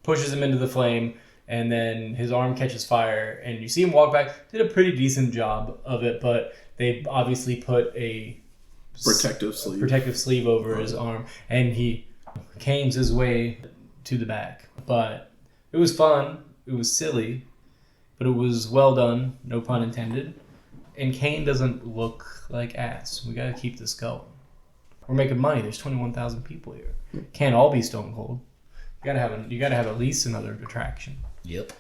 Speaker 2: pushes him into the flame, and then his arm catches fire, and you see him walk back. Did a pretty decent job of it, but they obviously put a
Speaker 1: protective
Speaker 2: sleeve over his arm, and he canes his way to the back. But it was fun. It was silly. But it was well done, no pun intended. And Kane doesn't look like ass. We gotta keep this going. We're making money. There's 21,000 people here. Can't all be Stone Cold. You gotta have at least another attraction.
Speaker 3: Yep.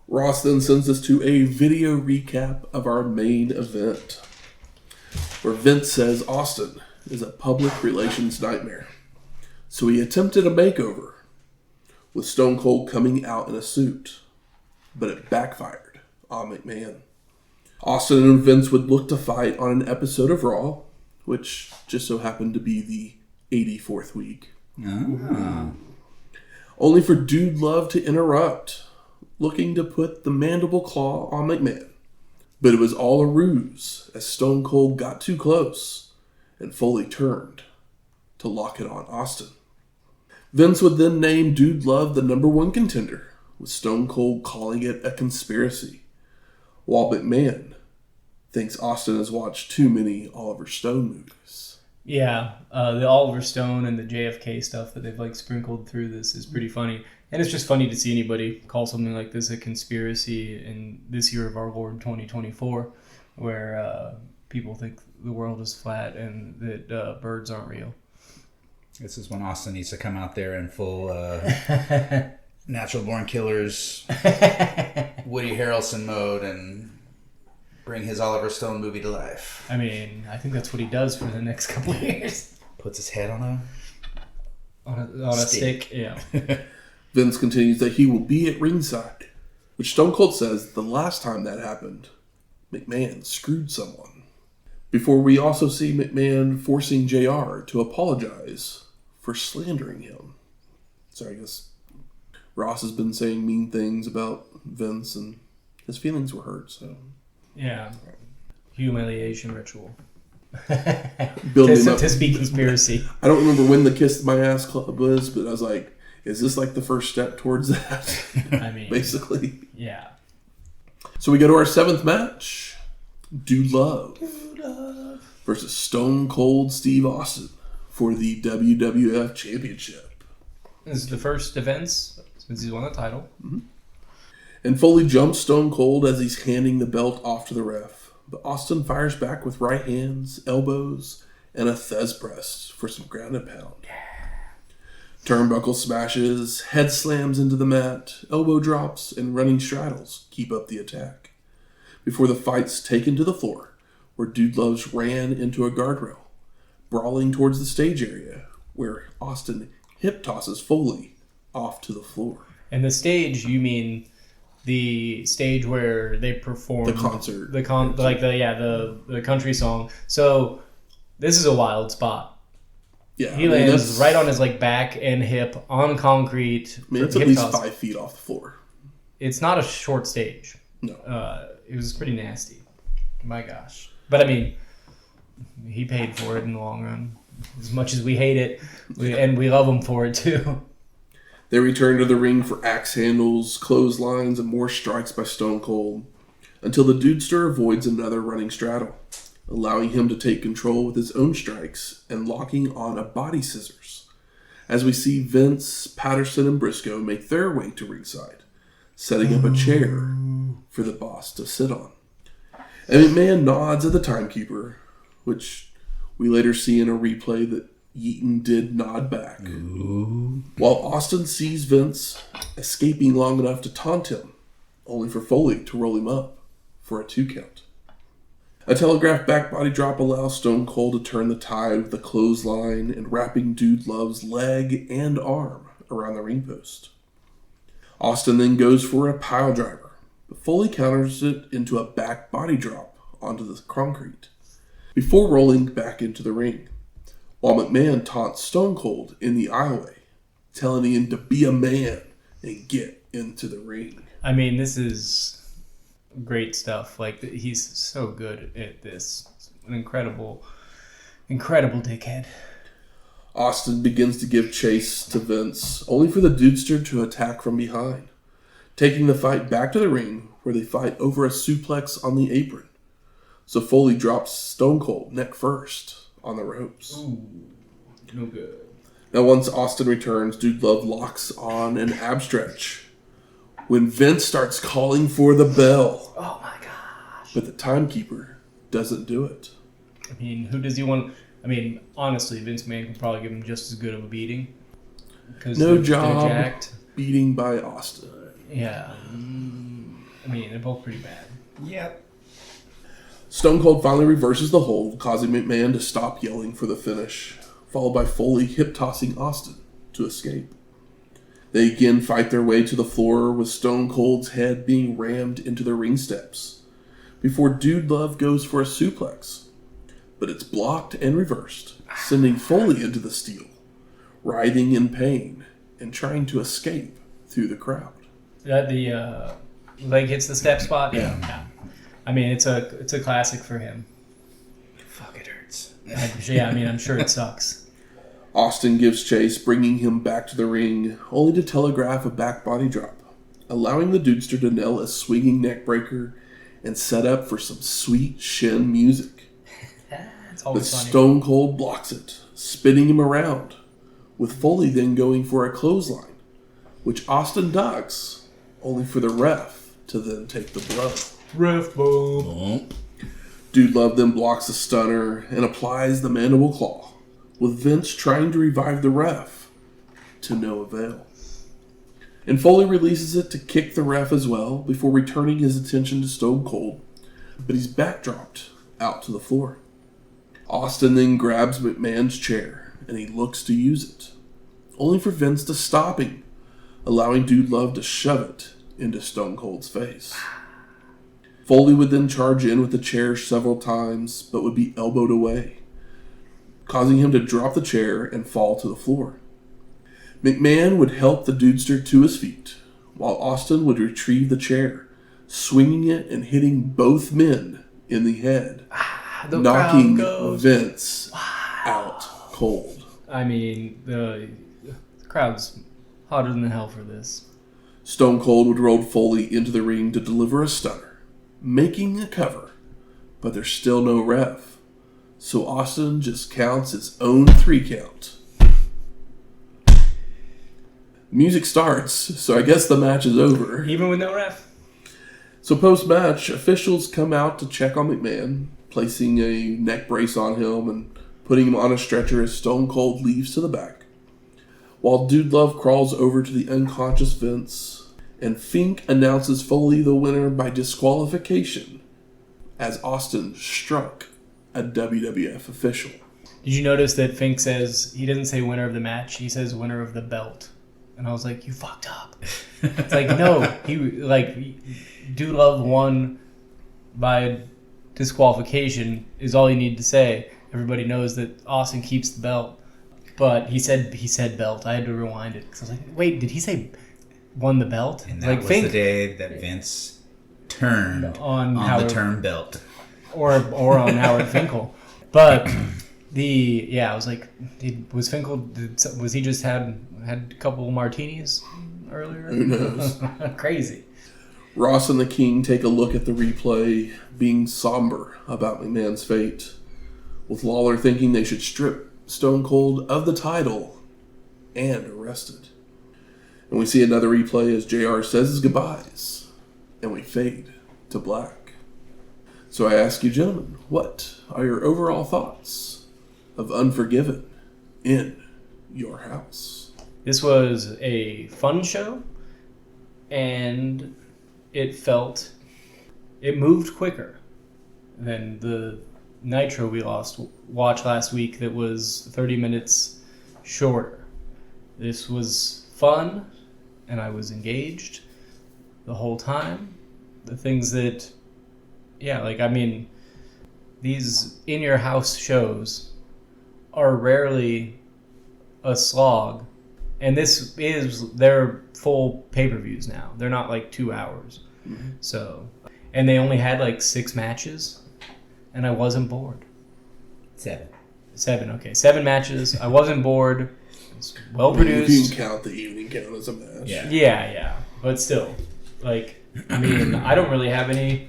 Speaker 1: Ross then sends us to a video recap of our main event, where Vince says Austin is a public relations nightmare. So he attempted a makeover, with Stone Cold coming out in a suit. But it backfired on McMahon. Austin and Vince would look to fight on an episode of Raw, which just so happened to be the 84th week. Only for Dude Love to interrupt, looking to put the mandible claw on McMahon. But it was all a ruse, as Stone Cold got too close and fully turned to lock it on Austin. Vince would then name Dude Love the #1 contender, with Stone Cold calling it a conspiracy, while McMahon thinks Austin has watched too many Oliver Stone movies.
Speaker 2: Yeah, the Oliver Stone and the JFK stuff that they've sprinkled through this is pretty funny. And it's just funny to see anybody call something like this a conspiracy in this year of our Lord 2024, where people think the world is flat and that birds aren't real.
Speaker 3: This is when Austin needs to come out there in full Natural Born Killers, Woody Harrelson mode, and bring his Oliver Stone movie to life.
Speaker 2: I mean, I think that's what he does for the next couple of years.
Speaker 3: Puts his head on
Speaker 2: a stick. Yeah.
Speaker 1: Vince continues that he will be at ringside, which Stone Cold says the last time that happened, McMahon screwed someone. Before we also see McMahon forcing JR to apologize for slandering him. So I guess Ross has been saying mean things about Vince, and his feelings were hurt. So
Speaker 2: yeah, humiliation ritual.
Speaker 1: Building him up.
Speaker 2: To speak conspiracy.
Speaker 1: I don't remember when the Kiss My Ass Club was, but I was like, is this the first step towards that?
Speaker 2: I mean,
Speaker 1: basically.
Speaker 2: Yeah.
Speaker 1: So we go to our 7th match. Dude Love versus Stone Cold Steve Austin for the WWF Championship.
Speaker 2: This is the first defense since he's won the title.
Speaker 1: Mm-hmm. And Foley jumps Stone Cold as he's handing the belt off to the ref. But Austin fires back with right hands, elbows, and a Thez press for some ground and pound. Turnbuckle smashes, head slams into the mat, elbow drops, and running straddles keep up the attack. Before the fight's taken to the floor, where Dude Loves ran into a guardrail, brawling towards the stage area, where Austin hip tosses Foley off to the floor.
Speaker 2: And the stage, you mean the stage where they perform
Speaker 1: the concert,
Speaker 2: the country song. So this is a wild spot.
Speaker 1: Yeah,
Speaker 2: he lands right on his back and hip on concrete.
Speaker 1: It's at least 5 feet off the floor.
Speaker 2: It's not a short stage.
Speaker 1: No,
Speaker 2: it was pretty nasty. My gosh, but I mean, he paid for it in the long run. As much as we hate it, and we love him for it too.
Speaker 1: They return to the ring for axe handles, clotheslines, and more strikes by Stone Cold, until the Dudester avoids another running straddle, allowing him to take control with his own strikes and locking on a body scissors. As we see Vince, Patterson, and Briscoe make their way to ringside, setting up a chair for the boss to sit on. And McMahon nods at the timekeeper, which we later see in a replay that Yeaton did nod back.
Speaker 3: Ooh.
Speaker 1: While Austin sees Vince escaping long enough to taunt him, only for Foley to roll him up for a 2 count. A telegraph back body drop allows Stone Cold to turn the tide with a clothesline and wrapping Dude Love's leg and arm around the ring post. Austin then goes for a pile driver, but Foley counters it into a back body drop onto the concrete before rolling back into the ring, while McMahon taunts Stone Cold in the aisleway, telling him to be a man and get into the ring.
Speaker 2: I mean, this is great stuff. Like, he's so good at this. An incredible dickhead.
Speaker 1: Austin begins to give chase to Vince, only for the Dudester to attack from behind, taking the fight back to the ring where they fight over a suplex on the apron. So Foley drops Stone Cold neck first on the ropes.
Speaker 2: Ooh, no good.
Speaker 1: Now once Austin returns, Dude Love locks on an ab stretch when Vince starts calling for the bell.
Speaker 2: Oh my gosh.
Speaker 1: But the timekeeper doesn't do it.
Speaker 2: I mean, who does he want? I mean, honestly, Vince McMahon could probably give him just as good of a beating.
Speaker 1: No
Speaker 2: they're
Speaker 1: job
Speaker 2: jacked.
Speaker 1: beating by Austin.
Speaker 2: Yeah. I mean, they're both pretty bad.
Speaker 3: Yep.
Speaker 1: Stone Cold finally reverses the hold, causing McMahon to stop yelling for the finish, followed by Foley hip-tossing Austin to escape. They again fight their way to the floor with Stone Cold's head being rammed into the ring steps, before Dude Love goes for a suplex. But it's blocked and reversed, sending Foley into the steel, writhing in pain and trying to escape through the crowd.
Speaker 2: The leg hits the step spot? Yeah. I mean, it's a classic for him.
Speaker 3: Fuck, it hurts.
Speaker 2: Yeah, I mean, I'm sure it sucks.
Speaker 1: Austin gives chase, bringing him back to the ring, only to telegraph a back body drop, allowing the Dudester to nail a swinging neck breaker and set up for some sweet shin music.
Speaker 2: It's
Speaker 1: But
Speaker 2: always funny.
Speaker 1: Stone Cold blocks it, spinning him around, with Foley then going for a clothesline, which Austin ducks, only for the ref to then take the blow.
Speaker 2: Ref bomb.
Speaker 1: Dude Love then blocks a stunner and applies the mandible claw, with Vince trying to revive the ref, to no avail. And Foley releases it to kick the ref as well, before returning his attention to Stone Cold, but he's backdropped out to the floor. Austin then grabs McMahon's chair, and he looks to use it, only for Vince to stop him, allowing Dude Love to shove it into Stone Cold's face. Foley would then charge in with the chair several times, but would be elbowed away, causing him to drop the chair and fall to the floor. McMahon would help the Dudester to his feet, while Austin would retrieve the chair, swinging it and hitting both men in the head, knocking Vince out cold.
Speaker 2: I mean, the crowd's hotter than hell for this.
Speaker 1: Stone Cold would roll Foley into the ring to deliver a stunner, making a cover, but there's still no ref, so Austin just counts his own 3 count. Music starts, so I guess the match is over.
Speaker 2: Even with no ref?
Speaker 1: So post-match, officials come out to check on McMahon, placing a neck brace on him and putting him on a stretcher as Stone Cold leaves to the back, while Dude Love crawls over to the unconscious Vince, and Fink announces Foley the winner by disqualification as Austin struck a WWF official.
Speaker 2: Did you notice that Fink says, he doesn't say winner of the match, he says winner of the belt. And I was like, you fucked up. It's like, no, Dude Love won by disqualification is all you need to say. Everybody knows that Austin keeps the belt. But he said belt. I had to rewind it. Because I was like, wait, did he say won the belt?
Speaker 3: And that was the day that Vince turned on the term belt.
Speaker 2: Or on Howard Finkel. But I was like, was he just had a couple martinis earlier?
Speaker 1: Who knows?
Speaker 2: Crazy.
Speaker 1: Ross and the King take a look at the replay, being somber about McMahon's fate, with Lawler thinking they should strip Stone Cold of the title and arrested. And we see another replay as JR says his goodbyes, and we fade to black. So I ask you, gentlemen, what are your overall thoughts of Unforgiven in your house.
Speaker 2: This was a fun show, and it moved quicker than the Nitro we watched last week that was 30 minutes shorter. This was fun, and I was engaged the whole time. The things that, these in-your-house shows are rarely a slog. And they're full pay-per-views now. They're not like 2 hours.
Speaker 1: Mm-hmm.
Speaker 2: So, and they only had like 6 matches, and I wasn't bored.
Speaker 3: 7.
Speaker 2: 7 matches. I wasn't bored. It's well produced.
Speaker 1: You can count the evening count as a match.
Speaker 2: Yeah. But still, I don't really have any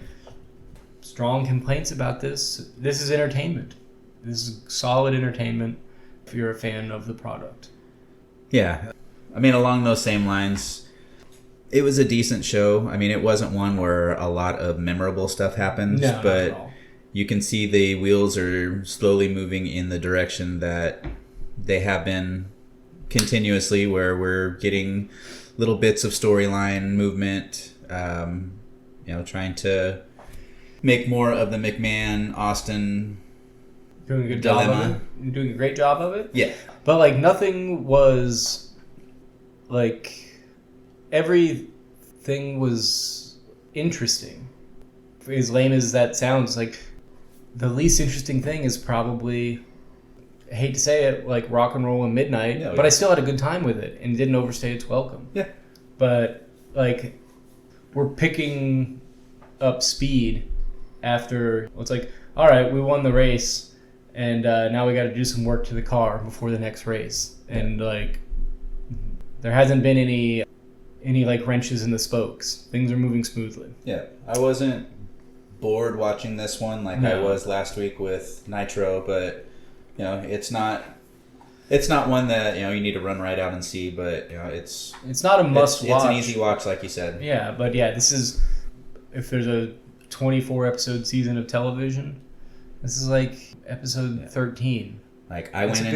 Speaker 2: strong complaints about this. This is entertainment. This is solid entertainment if you're a fan of the product.
Speaker 3: Yeah. Along those same lines, it was a decent show. It wasn't one where a lot of memorable stuff happens,
Speaker 2: no,
Speaker 3: but
Speaker 2: not at all.
Speaker 3: You can see the wheels are slowly moving in the direction that they have been continuously, where we're getting little bits of storyline movement, trying to make more of the McMahon-Austin
Speaker 2: Doing a good
Speaker 3: dilemma.
Speaker 2: job of it. You're doing a great job of it.
Speaker 3: Yeah.
Speaker 2: But nothing was everything was interesting. As lame as that sounds, the least interesting thing is probably, I hate to say it, Rock and Roll and Midnight, but I still had a good time with it and didn't overstay its welcome.
Speaker 3: Yeah.
Speaker 2: But we're picking up speed after it's all right, we won the race. And now we got to do some work to the car before the next race. And there hasn't been any wrenches in the spokes. Things are moving smoothly.
Speaker 3: Yeah, I wasn't bored watching this one I was last week with Nitro, but it's not one that you need to run right out and see. But it's
Speaker 2: not a must watch.
Speaker 3: It's an easy watch, like you said.
Speaker 2: Yeah, but this is, if there's a 24 episode season of television, this is episode 13.
Speaker 3: I went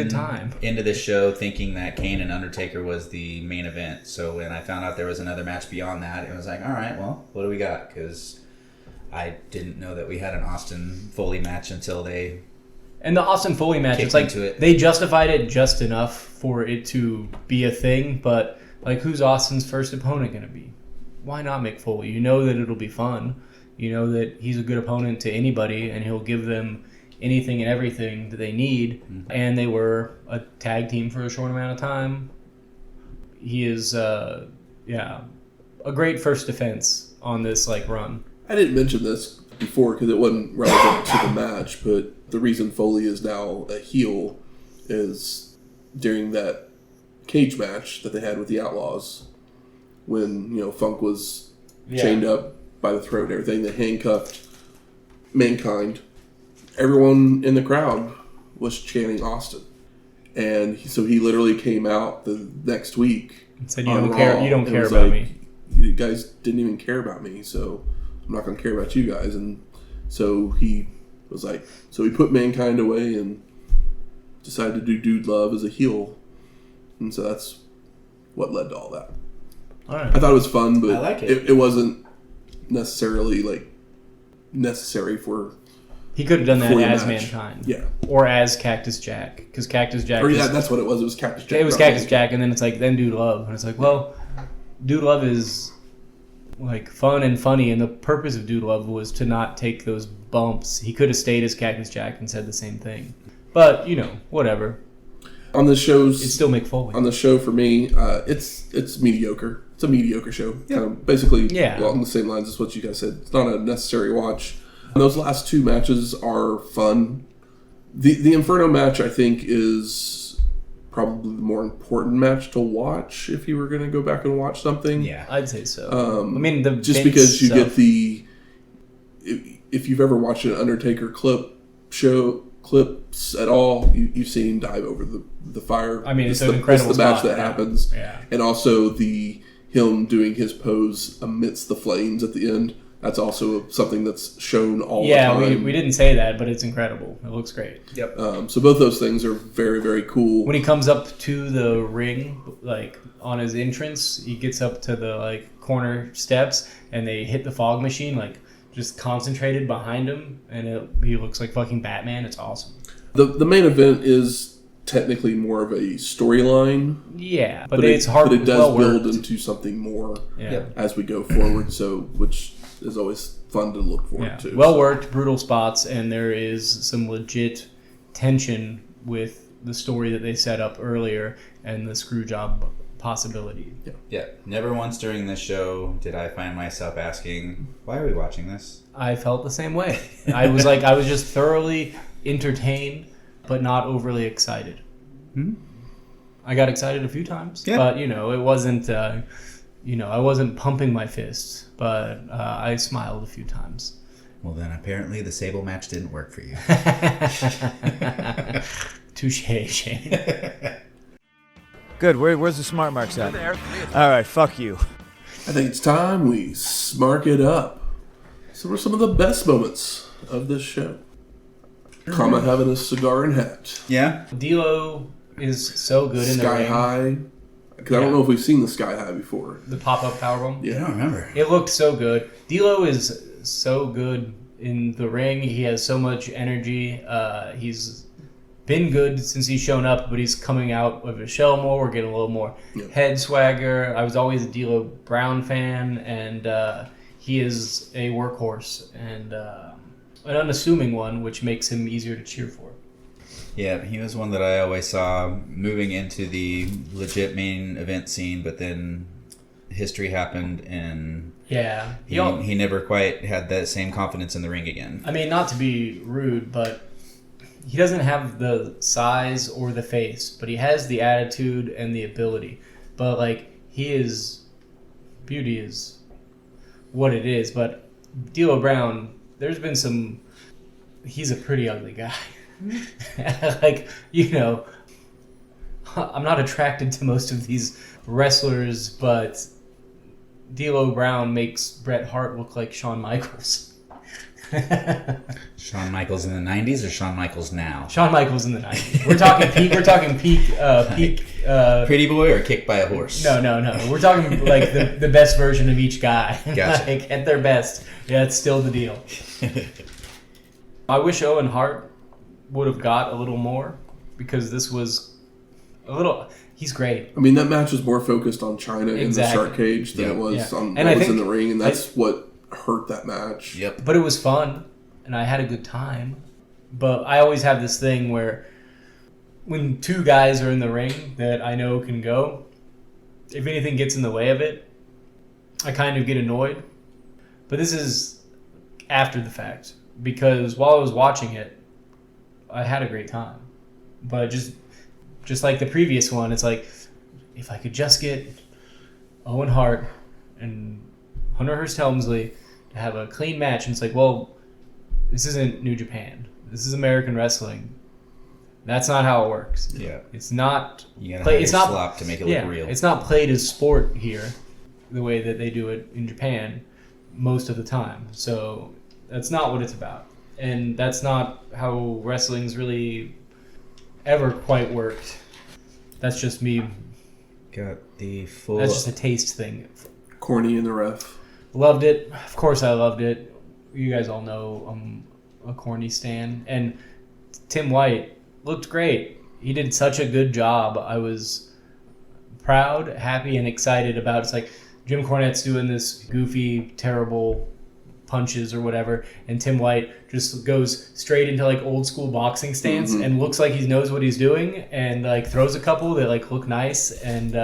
Speaker 3: into this show thinking that Kane and Undertaker was the main event. So when I found out there was another match beyond that, it was all right, well, what do we got? Because I didn't know that we had an Austin Foley match until they...
Speaker 2: And the Austin Foley match, it's they justified it just enough for it to be a thing, but who's Austin's first opponent going to be? Why not Mick Foley? You know that it'll be fun. You know that he's a good opponent to anybody, and he'll give them anything and everything that they need. Mm-hmm. And they were a tag team for a short amount of time. He is, a great first defense on this run.
Speaker 1: I didn't mention this before because it wasn't relevant to the match, but the reason Foley is now a heel is during that cage match that they had with the Outlaws when Funk was chained up by the throat and everything. They handcuffed Mankind. Everyone in the crowd was chanting Austin, and so he literally came out the next week
Speaker 2: and said, "You don't care about me.
Speaker 1: You guys didn't even care about me, so I'm not going to care about you guys." And so he was so he put Mankind away and decided to do Dude Love as a heel, and so that's what led to all that.
Speaker 2: All right.
Speaker 1: I thought it was fun, but
Speaker 3: I like it.
Speaker 1: It wasn't necessarily necessary for.
Speaker 2: He could have done that as
Speaker 1: match.
Speaker 2: Mankind.
Speaker 1: Yeah.
Speaker 2: Or as Cactus Jack. Because Cactus Jack...
Speaker 1: that's what it was. It was Cactus Jack.
Speaker 2: It was Cactus Jack, and then it's then Dude Love. And it's well, Dude Love is fun and funny, and the purpose of Dude Love was to not take those bumps. He could have stayed as Cactus Jack and said the same thing. But, whatever.
Speaker 1: On the shows...
Speaker 2: It's still Mick Foley.
Speaker 1: On the show, for me, it's mediocre. It's a mediocre show.
Speaker 3: Yeah.
Speaker 1: Kind of basically
Speaker 2: Yeah.
Speaker 1: along the same lines as what you guys said. It's not a necessary watch. And those last 2 matches are fun. The Inferno match, I think, is probably the more important match to watch if you were going to go back and watch something.
Speaker 2: Yeah, I'd say so.
Speaker 1: Just because you get the... If you've ever watched an Undertaker clips at all, you've seen him dive over the fire.
Speaker 2: It's an incredible
Speaker 1: It's the match
Speaker 2: spot,
Speaker 1: that happens.
Speaker 2: Yeah.
Speaker 1: And also him doing his pose amidst the flames at the end. That's also something that's shown all the
Speaker 2: Yeah,
Speaker 1: time.
Speaker 2: we didn't say that, but it's incredible. It looks great.
Speaker 3: Yep.
Speaker 1: So both those things are very, very cool.
Speaker 2: When he comes up to the ring, like on his entrance, he gets up to the like corner steps, and they hit the fog machine, like just concentrated behind him, and he looks like fucking Batman. It's awesome.
Speaker 1: The main event is technically more of a storyline.
Speaker 2: Yeah, but it's hard.
Speaker 1: But it does
Speaker 2: well
Speaker 1: build
Speaker 2: worked.
Speaker 1: into something more
Speaker 2: Yeah.
Speaker 1: as we go forward. So, which is always fun to look forward
Speaker 2: Yeah.
Speaker 1: to.
Speaker 2: Well
Speaker 1: So,
Speaker 2: worked, brutal spots, and there is some legit tension with the story that they set up earlier and the screw job possibility.
Speaker 3: Yeah. Never once during this show did I find myself asking, why are we watching this?
Speaker 2: I felt the same way. I was just thoroughly entertained, but not overly excited. I got excited a few times, but it wasn't. I wasn't pumping my fists, but I smiled a few times.
Speaker 3: Well, then apparently the Sable match didn't work for you.
Speaker 2: Touche, Shane.
Speaker 5: Good. Where's the smart marks at? All right. Fuck you.
Speaker 1: I think it's time we smark it up. So, what are some of the best moments of this show? Kama having a cigar and hat.
Speaker 3: Yeah?
Speaker 2: D'Lo is so good in the
Speaker 1: Sky
Speaker 2: ring.
Speaker 1: High. Because I don't know if we've seen the Sky High before.
Speaker 2: The pop-up powerbomb.
Speaker 3: I don't remember.
Speaker 2: It looked so good. D'Lo is so good in the ring. He has so much energy. He's been good since he's shown up, but he's coming out of his shell more. We're getting a little more head swagger. I was always a D'Lo Brown fan, and he is a workhorse and an unassuming one, which makes him easier to cheer for.
Speaker 3: Yeah, he was one that I always saw moving into the legit main event scene, but then history happened, and he never quite had that same confidence in the ring again.
Speaker 2: I mean, not to be rude, but he doesn't have the size or the face, but he has the attitude and the ability. But, like, beauty is what it is. But D'Lo Brown, there's been he's a pretty ugly guy. Like, I'm not attracted to most of these wrestlers, but D'Lo Brown makes Bret Hart look like Shawn Michaels.
Speaker 3: Shawn Michaels in the 90s or Shawn Michaels now?
Speaker 2: Shawn Michaels in the 90s. We're talking peak.
Speaker 3: Pretty boy or kicked by a horse?
Speaker 2: No. We're talking like the best version of each guy.
Speaker 3: Gotcha.
Speaker 2: Like, at their best. Yeah, it's still the deal. I wish Owen Hart would have got a little more, because this was he's great.
Speaker 1: I mean, that match was more focused on Chyna in the shark cage than it was on
Speaker 2: And
Speaker 1: what
Speaker 2: I
Speaker 1: was
Speaker 2: think
Speaker 1: in the ring, and that's what hurt that match.
Speaker 3: Yep.
Speaker 2: But it was fun, and I had a good time. But I always have this thing where when two guys are in the ring that I know can go, if anything gets in the way of it, I kind of get annoyed. But this is after the fact, because while I was watching it, I had a great time. But just like the previous one, it's like, if I could just get Owen Hart and Hunter Hearst Helmsley to have a clean match, and it's like, well, this isn't New Japan. This is American wrestling. That's not how it works.
Speaker 3: Yeah.
Speaker 2: It's not.
Speaker 3: You gotta have your slop to make it look real.
Speaker 2: It's not played as sport here, the way that they do it in Japan most of the time. So that's not what it's about. And that's not how wrestling's really ever quite worked. That's just me.
Speaker 3: Got the full...
Speaker 2: That's just a taste thing.
Speaker 1: Corny in the ref.
Speaker 2: Loved it. Of course I loved it. You guys all know I'm a corny stan. And Tim White looked great. He did such a good job. I was proud, happy, and excited about it. It's like Jim Cornette's doing this goofy, terrible punches or whatever, and Tim White just goes straight into like old school boxing stance and looks like he knows what he's doing, and like throws a couple that like look nice, and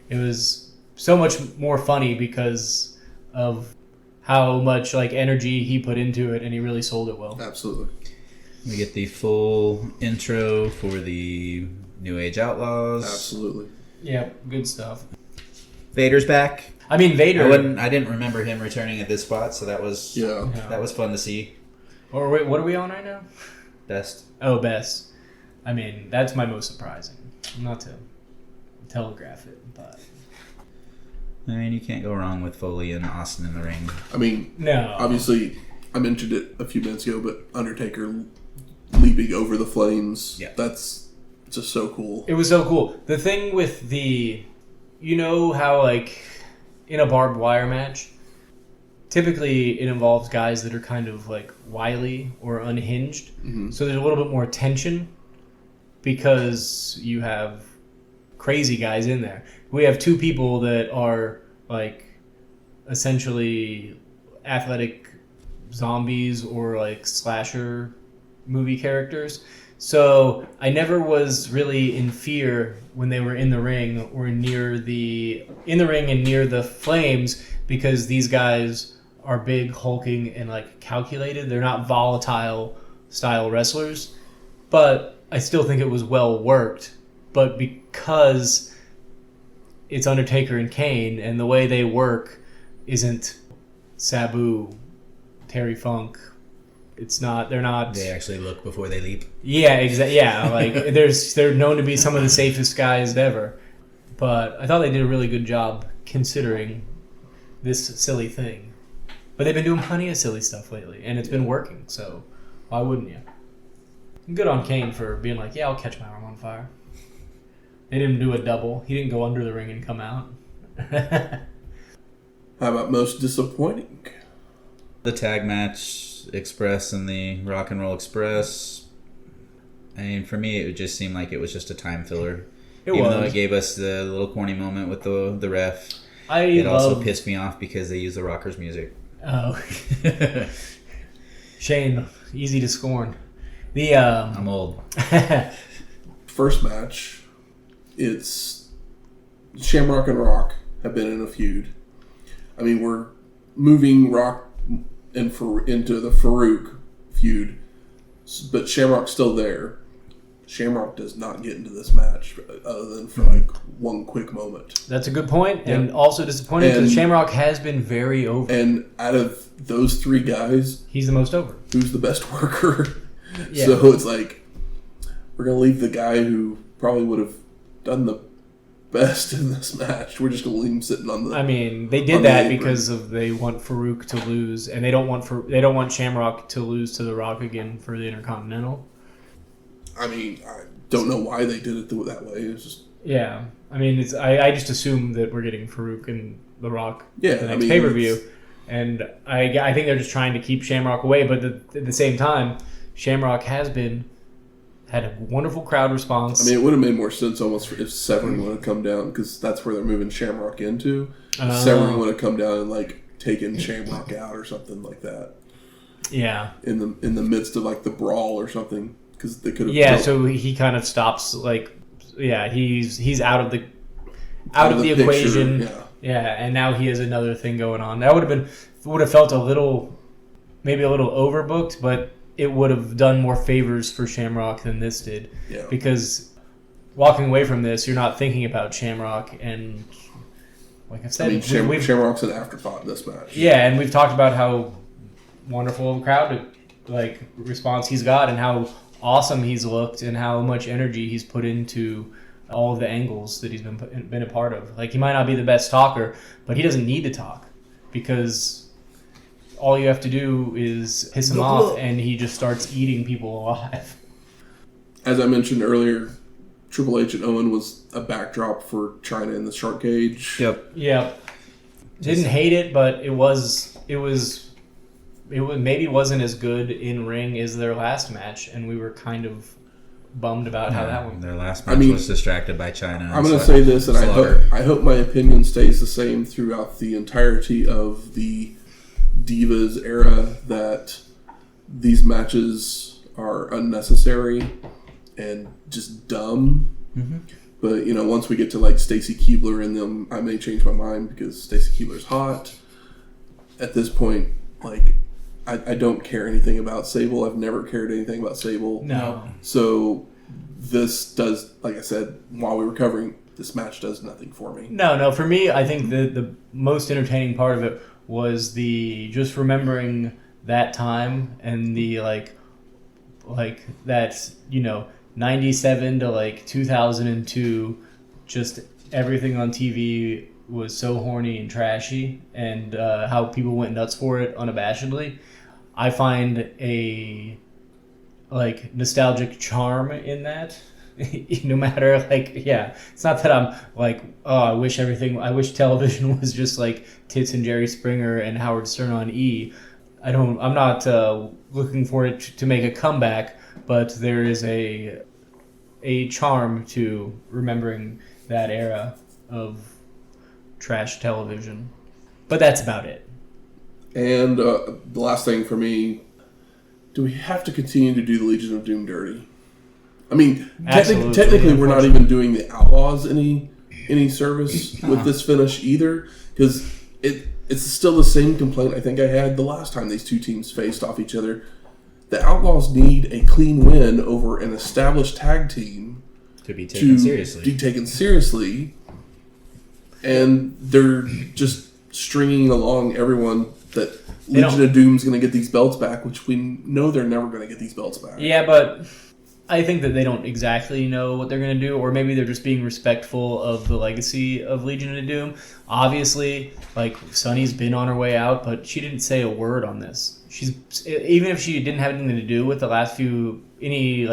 Speaker 2: it was so much more funny because of how much like energy he put into it, and he really sold it well.
Speaker 1: Absolutely.
Speaker 3: We get the full intro for the New Age Outlaws.
Speaker 1: Absolutely.
Speaker 2: Yeah, good stuff.
Speaker 3: Vader's back.
Speaker 2: I mean, Vader.
Speaker 3: I didn't remember him returning at this spot, so that was that was fun to see.
Speaker 2: Or wait, what are we on right now?
Speaker 3: Best.
Speaker 2: Oh, best. I mean, that's my most surprising. Not to telegraph it, but
Speaker 3: I mean, you can't go wrong with Foley and Austin in the ring.
Speaker 1: I mean,
Speaker 2: No.
Speaker 1: obviously, I mentioned it a few minutes ago, but Undertaker leaping over the flames,
Speaker 3: Yeah.
Speaker 1: that's just so cool.
Speaker 2: It was so cool. The thing with the... You know how, like, in a barbed wire match, typically it involves guys that are kind of, like, wily or unhinged.
Speaker 1: Mm-hmm.
Speaker 2: So there's a little bit more tension because you have crazy guys in there. We have two people that are, like, essentially athletic zombies or, like, slasher movie characters. So I never was really in fear when they were in the ring or in the ring and near the flames, because these guys are big, hulking, and like calculated. They're not volatile style wrestlers, but I still think it was well worked. But because it's Undertaker and Kane, and the way they work isn't Sabu, Terry Funk. It's not. They're not.
Speaker 3: They actually look before they leap.
Speaker 2: Yeah, exactly. Yeah, like they're known to be some of the safest guys ever. But I thought they did a really good job considering this silly thing. But they've been doing plenty of silly stuff lately, and it's been working. So why wouldn't you? Good on Kane for being like, yeah, I'll catch my arm on fire. They didn't do a double. He didn't go under the ring and come out.
Speaker 1: How about most disappointing?
Speaker 3: The tag match, Express and the Rock and Roll Express. I mean, for me, it would just seem like it was just a time filler. Even though it gave us the little corny moment with the ref. It also pissed me off because they use the Rockers music.
Speaker 2: Oh. Shane, easy to scorn.
Speaker 3: I'm old.
Speaker 1: First match, it's Shamrock and Rock have been in a feud. I mean, we're moving Rock into the Faarooq feud, but Shamrock's still there. Shamrock does not get into this match other than for like one quick moment.
Speaker 2: That's a good point, and also disappointing because Shamrock has been very over.
Speaker 1: And out of those three guys,
Speaker 2: he's the most over.
Speaker 1: Who's the best worker?
Speaker 2: Yeah.
Speaker 1: So it's like we're gonna leave the guy who probably would have done the best in this match. We're just gonna leave him sitting on the.
Speaker 2: I mean, they did that because they want Faarooq to lose, and they don't want Shamrock to lose to The Rock again for the Intercontinental.
Speaker 1: I mean, I don't know why they did it that way. It was just
Speaker 2: I mean, I just assume that we're getting Faarooq and The Rock the next pay-per-view, and I think they're just trying to keep Shamrock away. But at the same time, Shamrock had a wonderful crowd response.
Speaker 1: I mean, it would have made more sense almost if Severn would have come down, because that's where they're moving Shamrock into. Severn would have come down and like taken Shamrock out or something like that.
Speaker 2: Yeah.
Speaker 1: In the midst of like the brawl or something, because they could have.
Speaker 2: Yeah, so he kind of stops he's out of the equation.
Speaker 1: Picture,
Speaker 2: yeah, and now he has another thing going on. That would have felt maybe a little overbooked, but it would have done more favors for Shamrock than this did.
Speaker 1: Yeah.
Speaker 2: Because walking away from this, you're not thinking about Shamrock, and like I said,
Speaker 1: Shamrock's an afterthought in this match.
Speaker 2: Yeah, and we've talked about how wonderful of a crowd response he's got, and how awesome he's looked, and how much energy he's put into all of the angles that he's been a part of. Like, he might not be the best talker, but he doesn't need to talk, because all you have to do is piss him off, and he just starts eating people alive.
Speaker 1: As I mentioned earlier, Triple H and Owen was a backdrop for Chyna in the shark cage.
Speaker 3: Yep.
Speaker 2: Didn't hate it, but it maybe wasn't as good in ring as their last match, and we were kind of bummed about how that went.
Speaker 3: Their last match was distracted by Chyna.
Speaker 1: I'm going to say this, and I hope my opinion stays the same throughout the entirety of the Divas era, that these matches are unnecessary and just dumb.
Speaker 3: Mm-hmm.
Speaker 1: But once we get to like Stacy Keibler in them, I may change my mind, because Stacy Keibler's hot. At this point, like, I don't care anything about Sable. I've never cared anything about Sable.
Speaker 2: No.
Speaker 1: So this does, like I said while we were covering, this match does nothing for me.
Speaker 2: No. For me, I think the most entertaining part of it was just remembering that time, and the like that 97 to 2002, just everything on TV was so horny and trashy, and how people went nuts for it unabashedly. I find a nostalgic charm in that. No matter it's not that I'm like, oh, I wish television was just like tits and Jerry Springer and Howard Stern on E. I'm not looking for it to make a comeback, but there is a charm to remembering that era of trash television. But that's about it.
Speaker 1: And the last thing for me, do we have to continue to do the Legion of Doom dirty? I mean, technically we're not even doing the Outlaws any service with this finish either, because it's still the same complaint I think I had the last time these two teams faced off each other. The Outlaws need a clean win over an established tag team
Speaker 3: to be taken
Speaker 1: seriously, and they're just stringing along everyone that Legion of Doom's going to get these belts back, which we know they're never going to get these belts back.
Speaker 2: Yeah, but I think that they don't exactly know what they're going to do, or maybe they're just being respectful of the legacy of Legion of Doom. Obviously, Sunny's been on her way out, but she didn't say a word on this. Even if she didn't have anything to do with the last few, she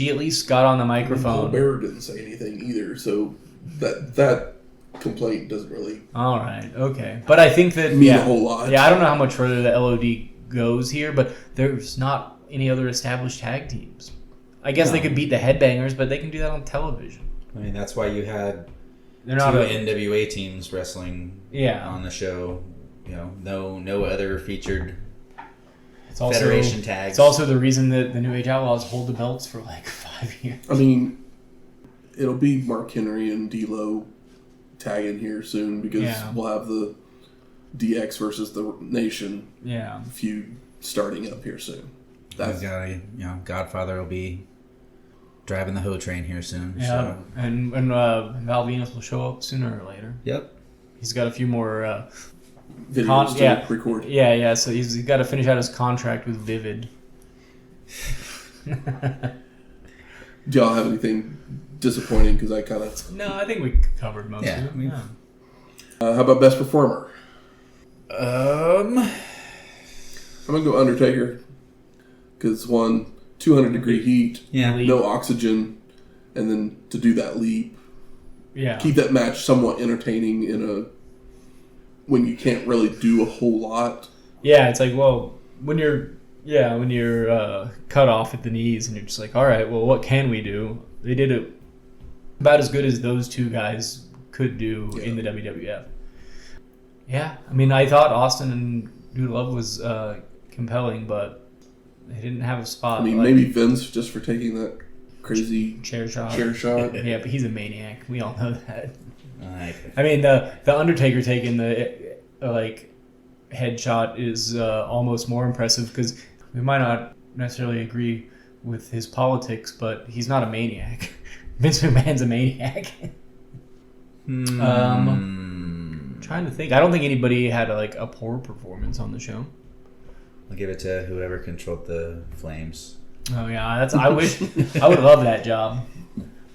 Speaker 2: at least got on the microphone.
Speaker 1: Paul Bearer didn't say anything either, so that complaint doesn't really.
Speaker 2: All right, okay, but I think that
Speaker 1: mean a whole lot.
Speaker 2: Yeah, I don't know how much further the LOD goes here, but there's not any other established tag teams. I guess they could beat the Headbangers, but they can do that on television.
Speaker 3: I mean, that's why you had two NWA teams wrestling on the show. No other featured Federation tags.
Speaker 2: It's also the reason that the New Age Outlaws hold the belts for 5 years.
Speaker 1: I mean, it'll be Mark Henry and D-Lo tagging here soon, because we'll have the DX versus the Nation feud starting up here soon.
Speaker 3: Godfather will be driving the hoe train here soon.
Speaker 2: Yeah,
Speaker 3: so.
Speaker 2: and Val Venus will show up sooner or later.
Speaker 3: Yep.
Speaker 2: He's got a few more
Speaker 1: videos to record.
Speaker 2: Yeah. So he's got to finish out his contract with Vivid.
Speaker 1: Do y'all have anything disappointing? Because I kind of...
Speaker 2: No, I think we covered most of it.
Speaker 1: How about Best Performer?
Speaker 3: I'm
Speaker 1: going to go Undertaker. Because 200-degree heat, no oxygen, and then to do that leap, keep that match somewhat entertaining when you can't really do a whole lot.
Speaker 2: Yeah, it's when you're cut off at the knees and you're just all right, well, what can we do? They did it about as good as those two guys could do in the WWF. Yeah, I mean, I thought Austin and Dude Love was compelling, but they didn't have a spot.
Speaker 1: I mean, maybe Vince just for taking that crazy
Speaker 2: chair shot.
Speaker 1: Yeah,
Speaker 2: but he's a maniac. We all know that. I mean, the Undertaker taking the headshot is almost more impressive, because we might not necessarily agree with his politics, but he's not a maniac. Vince McMahon's a maniac. Trying to think. I don't think anybody had a poor performance on the show.
Speaker 3: I'll give it to whoever controlled the flames.
Speaker 2: Oh yeah, I would love that job,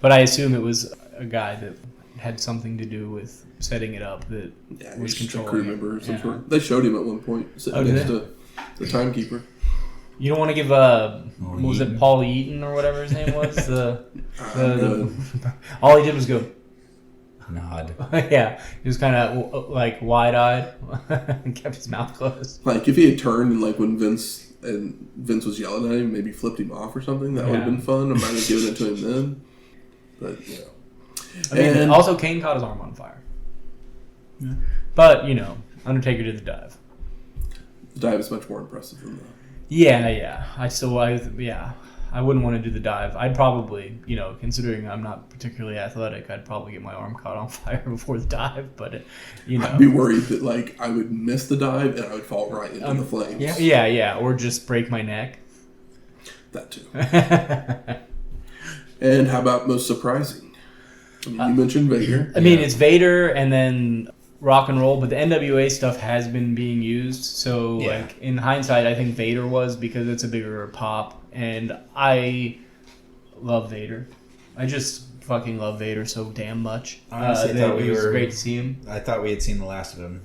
Speaker 2: but I assume it was a guy that had something to do with setting it up. That was controlling.
Speaker 1: A crew member or some sort. They showed him at one point sitting next to the timekeeper.
Speaker 2: You don't want to give was it Paul Eaton or whatever his name was? All he did was go
Speaker 3: nod.
Speaker 2: Yeah, he was kind of wide-eyed and kept his mouth closed.
Speaker 1: If he had turned and when Vince was yelling at him, maybe flipped him off or something, that would have been fun. I might have given it to him then. But
Speaker 2: and also Kane caught his arm on fire. Yeah. But Undertaker did the dive.
Speaker 1: The dive is much more impressive than that.
Speaker 2: Yeah. I wouldn't want to do the dive. I'd probably, considering I'm not particularly athletic, I'd probably get my arm caught on fire before the dive. But,
Speaker 1: I'd be worried that, I would miss the dive and I would fall right into the flames.
Speaker 2: Yeah. Or just break my neck.
Speaker 1: That too. And how about most surprising? I mean, you mentioned Vader.
Speaker 2: I mean, it's Vader and then rock and roll, but the NWA stuff has been being used. So, in hindsight, I think Vader was, because it's a bigger pop. And I love Vader. I just fucking love Vader so damn much.
Speaker 3: Honestly, I thought
Speaker 2: it was great to see him.
Speaker 3: I thought we had seen the last of him,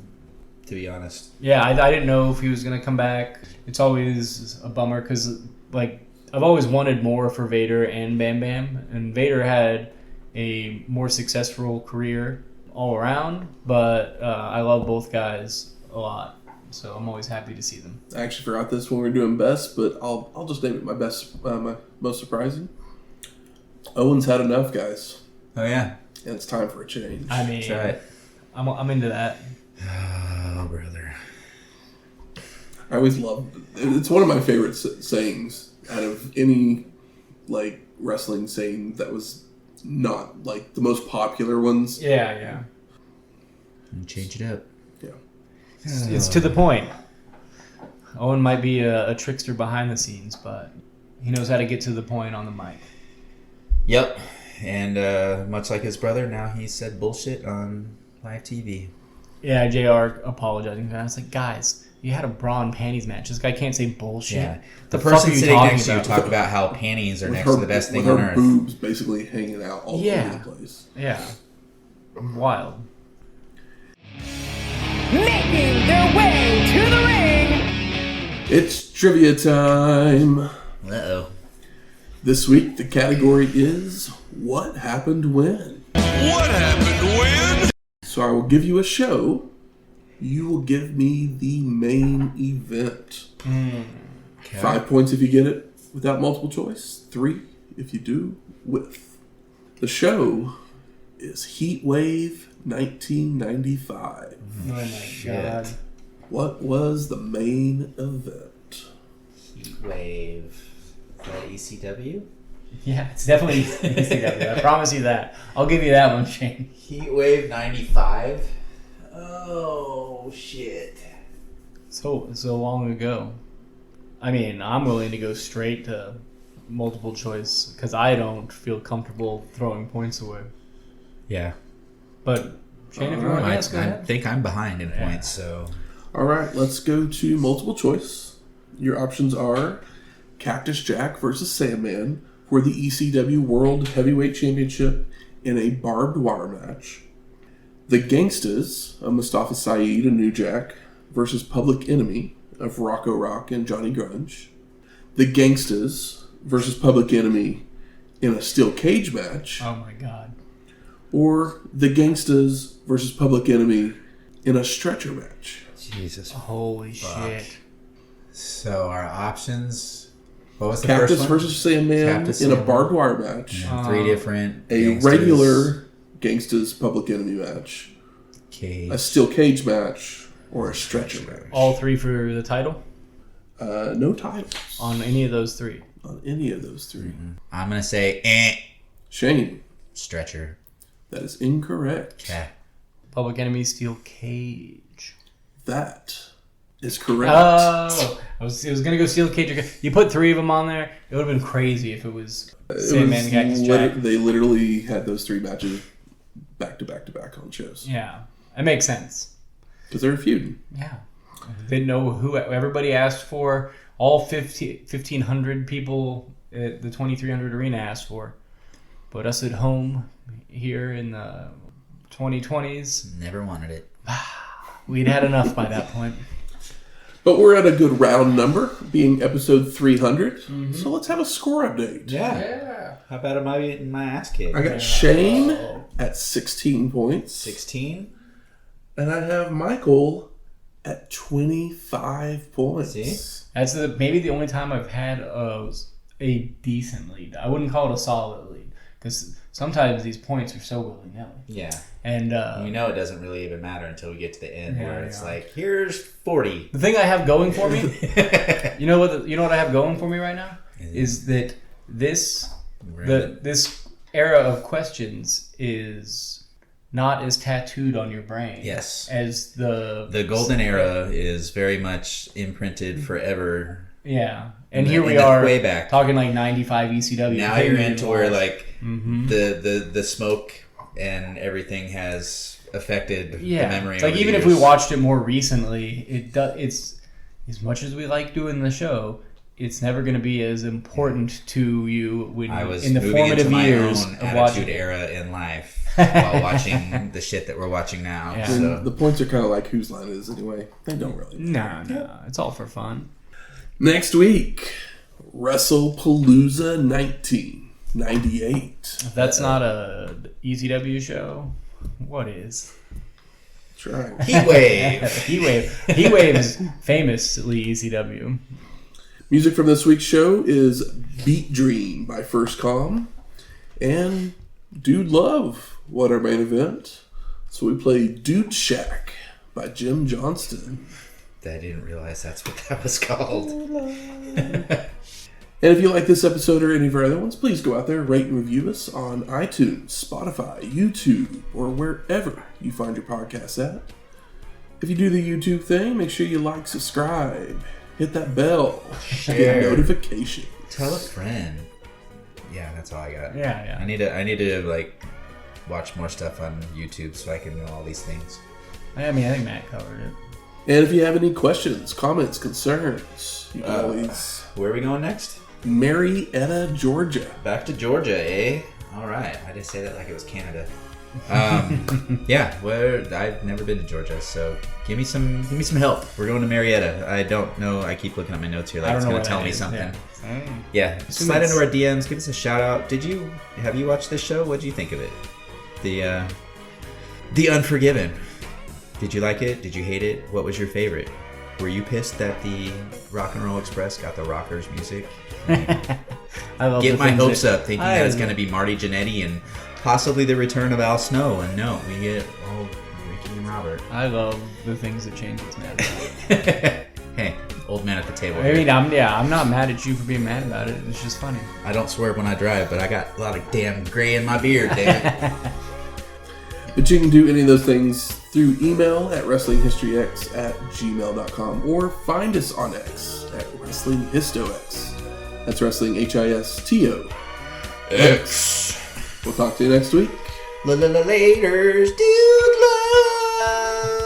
Speaker 3: to be honest.
Speaker 2: Yeah, I didn't know if he was gonna come back. It's always a bummer because like I've always wanted more for Vader and Bam Bam, and Vader had a more successful career all around. But I love both guys a lot, so I'm always happy to see them.
Speaker 1: I actually forgot this when we were doing best, but I'll just name it my best, my most surprising. Owen's had enough, guys,
Speaker 3: Oh, yeah.
Speaker 1: and it's time for a change.
Speaker 2: I mean,
Speaker 3: That's right.
Speaker 2: I'm into that.
Speaker 3: Oh, brother.
Speaker 1: I always love it's one of my favorite sayings out of any like wrestling saying that was not like the most popular ones.
Speaker 2: Yeah.
Speaker 3: Change it up.
Speaker 1: Yeah.
Speaker 2: It's to the point. Owen might be a trickster behind the scenes, but he knows how to get to the point on the mic.
Speaker 3: Yep. And much like his brother, now he said bullshit on live TV.
Speaker 2: Yeah, JR apologizing. I was like, guys, you had a bra and panties match. This guy can't say bullshit.
Speaker 3: Yeah.
Speaker 2: The
Speaker 3: The person
Speaker 2: fuck are you
Speaker 3: sitting
Speaker 2: talking
Speaker 3: next to you
Speaker 2: about?
Speaker 3: talk about how panties are
Speaker 1: With
Speaker 3: next to the best thing
Speaker 1: with
Speaker 3: on
Speaker 1: her
Speaker 3: earth.
Speaker 1: boobs basically hanging out all
Speaker 2: Yeah.
Speaker 1: over the place.
Speaker 2: Yeah. Wild.
Speaker 6: Making their way to the ring,
Speaker 1: It's trivia time.
Speaker 3: Uh-oh.
Speaker 1: This week the category is What Happened When?
Speaker 7: What happened when?
Speaker 1: So I will give you a show. You will give me the main event.
Speaker 3: Okay.
Speaker 1: 5 points if you get it without multiple choice. 3 if you do with. The show is Heat Wave 1995.
Speaker 2: Oh my god.
Speaker 1: What was the main event?
Speaker 3: Heat Wave. Is that ECW?
Speaker 2: Yeah, it's definitely ECW. I promise you that. I'll give you that one, Shane.
Speaker 3: Heat Wave 95? Oh, shit.
Speaker 2: So long ago. I mean, I'm willing to go straight to multiple choice because I don't feel comfortable throwing points away.
Speaker 3: Yeah.
Speaker 2: But Shane, if you want to guess, go
Speaker 3: I
Speaker 2: ahead.
Speaker 3: think I'm behind in points, so...
Speaker 1: All right, let's go to multiple choice. Your options are Cactus Jack versus Sandman for the ECW World Heavyweight Championship in a barbed wire match. The Gangstas of Mustafa Saeed and New Jack versus Public Enemy of Rocco Rock and Johnny Grunge. The Gangstas versus Public Enemy in a steel cage match.
Speaker 2: Oh my god.
Speaker 1: Or The Gangstas versus Public Enemy in a stretcher match.
Speaker 3: Jesus.
Speaker 2: Holy
Speaker 3: Fuck.
Speaker 2: shit.
Speaker 3: So our options... What was the
Speaker 1: Cactus
Speaker 3: first one?
Speaker 1: versus Sandman
Speaker 3: Cactus
Speaker 1: in a
Speaker 3: Sandman.
Speaker 1: barbed wire match.
Speaker 3: And 3 different...
Speaker 1: A
Speaker 3: gangsters.
Speaker 1: regular Gangstas Public Enemy match.
Speaker 3: Cage.
Speaker 1: A steel cage match. Or a stretcher match.
Speaker 2: All 3 for the title?
Speaker 1: No titles
Speaker 2: On any of those 3?
Speaker 1: on any of those 3.
Speaker 3: I'm going to say,
Speaker 1: Shane,
Speaker 3: stretcher.
Speaker 1: that is incorrect.
Speaker 3: Okay.
Speaker 2: Public Enemy Steel Cage.
Speaker 1: That is correct.
Speaker 2: Oh, it was gonna go Steel Cage. You put 3 of them on there. It would have been crazy if it was Sandman and Cactus Jack.
Speaker 1: They literally had those 3 matches back to back to back on shows.
Speaker 2: Yeah, it makes sense.
Speaker 1: Because they were feuding.
Speaker 2: Yeah, they know who everybody asked for. All 1,500 people at the 2,300 arena asked for. But us at home here in the 2020s,
Speaker 3: Never wanted it.
Speaker 2: we'd had enough by that point.
Speaker 1: But we're at a good round number, being episode 300.
Speaker 2: Mm-hmm.
Speaker 1: So let's have a score update.
Speaker 3: Yeah. How about my ass kick?
Speaker 1: I got Shane at 16 points.
Speaker 3: 16?
Speaker 1: And I have Michael at 25 points.
Speaker 3: See?
Speaker 2: That's maybe the only time I've had a decent lead. I wouldn't call it a solid lead because sometimes these points are so willy-nilly.
Speaker 3: Yeah.
Speaker 2: And
Speaker 3: We know it doesn't really even matter until we get to the end
Speaker 2: Yeah,
Speaker 3: where it's
Speaker 2: yeah.
Speaker 3: like, here's 40.
Speaker 2: the thing I have going for me, you know what I have going for me right now is that this era of questions is not as tattooed on your brain.
Speaker 3: Yes.
Speaker 2: As the
Speaker 3: golden era is very much imprinted forever.
Speaker 2: Yeah. And
Speaker 3: In
Speaker 2: here
Speaker 3: the-
Speaker 2: we
Speaker 3: in the
Speaker 2: are
Speaker 3: way back.
Speaker 2: talking like 95 ECW.
Speaker 3: Now
Speaker 2: Maybe
Speaker 3: you're
Speaker 2: even
Speaker 3: into
Speaker 2: more.
Speaker 3: where like
Speaker 2: Mhm.
Speaker 3: the smoke and everything has affected the memory.
Speaker 2: It's like
Speaker 3: over the
Speaker 2: even if we
Speaker 3: years.
Speaker 2: watched it more recently, it's as much as we like doing the show, it's never going to be as important to you when
Speaker 3: I was
Speaker 2: in the
Speaker 3: moving
Speaker 2: formative
Speaker 3: into my
Speaker 2: years
Speaker 3: own
Speaker 2: of
Speaker 3: attitude
Speaker 2: watching
Speaker 3: era in life while watching the shit that we're watching now.
Speaker 2: Yeah.
Speaker 1: And
Speaker 3: So.
Speaker 1: the points are kind of like whose line it is anyway. They don't really matter.
Speaker 2: No, it's all for fun.
Speaker 1: Next week, WrestlePalooza 1998.
Speaker 2: If that's not a ECW show, what is?
Speaker 1: That's right.
Speaker 3: Heatwave.
Speaker 2: Heatwave is famously ECW.
Speaker 1: Music from this week's show is Beat Dream by First Com and Dude Love, what our main event. So we play Dude Shack by Jim Johnston.
Speaker 3: I didn't realize that's what that was called.
Speaker 1: And if you like this episode or any of our other ones, please go out there, rate and review us on iTunes, Spotify, YouTube, or wherever you find your podcasts at. If you do the YouTube thing, make sure you like, subscribe, hit that bell, get notifications.
Speaker 3: Tell a friend. Yeah, that's all I got.
Speaker 2: Yeah.
Speaker 3: I need to like watch more stuff on YouTube so I can know all these things.
Speaker 2: I mean, I think Matt covered it.
Speaker 1: And if you have any questions, comments, concerns, you can always...
Speaker 3: Where are we going next?
Speaker 1: Marietta, Georgia.
Speaker 3: Back to Georgia, eh? All right. I just say that like it was Canada. Yeah, well, I've never been to Georgia, so give me some help. We're going to Marietta. I don't know. I keep looking at my notes here like it's going to tell me something. Yeah, slide into our DMs. Give us a shout out. Have you watched this show? What did you think of it? The Unforgiven. Did you like it? Did you hate it? What was your favorite? Were you pissed that the Rock and Roll Express got the Rockers music?
Speaker 2: I love
Speaker 3: Get
Speaker 2: the
Speaker 3: my
Speaker 2: things
Speaker 3: hopes
Speaker 2: that-
Speaker 3: up, thinking that it's going to be Marty Jannetty and possibly the return of Al Snow. And no, we get Ricky and Robert.
Speaker 2: I love the things that change gets mad about.
Speaker 3: Hey, old man at the table.
Speaker 2: I mean,
Speaker 3: here.
Speaker 2: I'm not mad at you for being mad about it. It's just funny.
Speaker 3: I don't swerve when I drive, but I got a lot of damn gray in my beard, damn it.
Speaker 1: But you can do any of those things through email at WrestlingHistoryX@gmail.com or find us on X at WrestlingHistoX. That's Wrestling HISTO.
Speaker 3: X.
Speaker 1: We'll talk to you next week.
Speaker 3: Laters, dude love.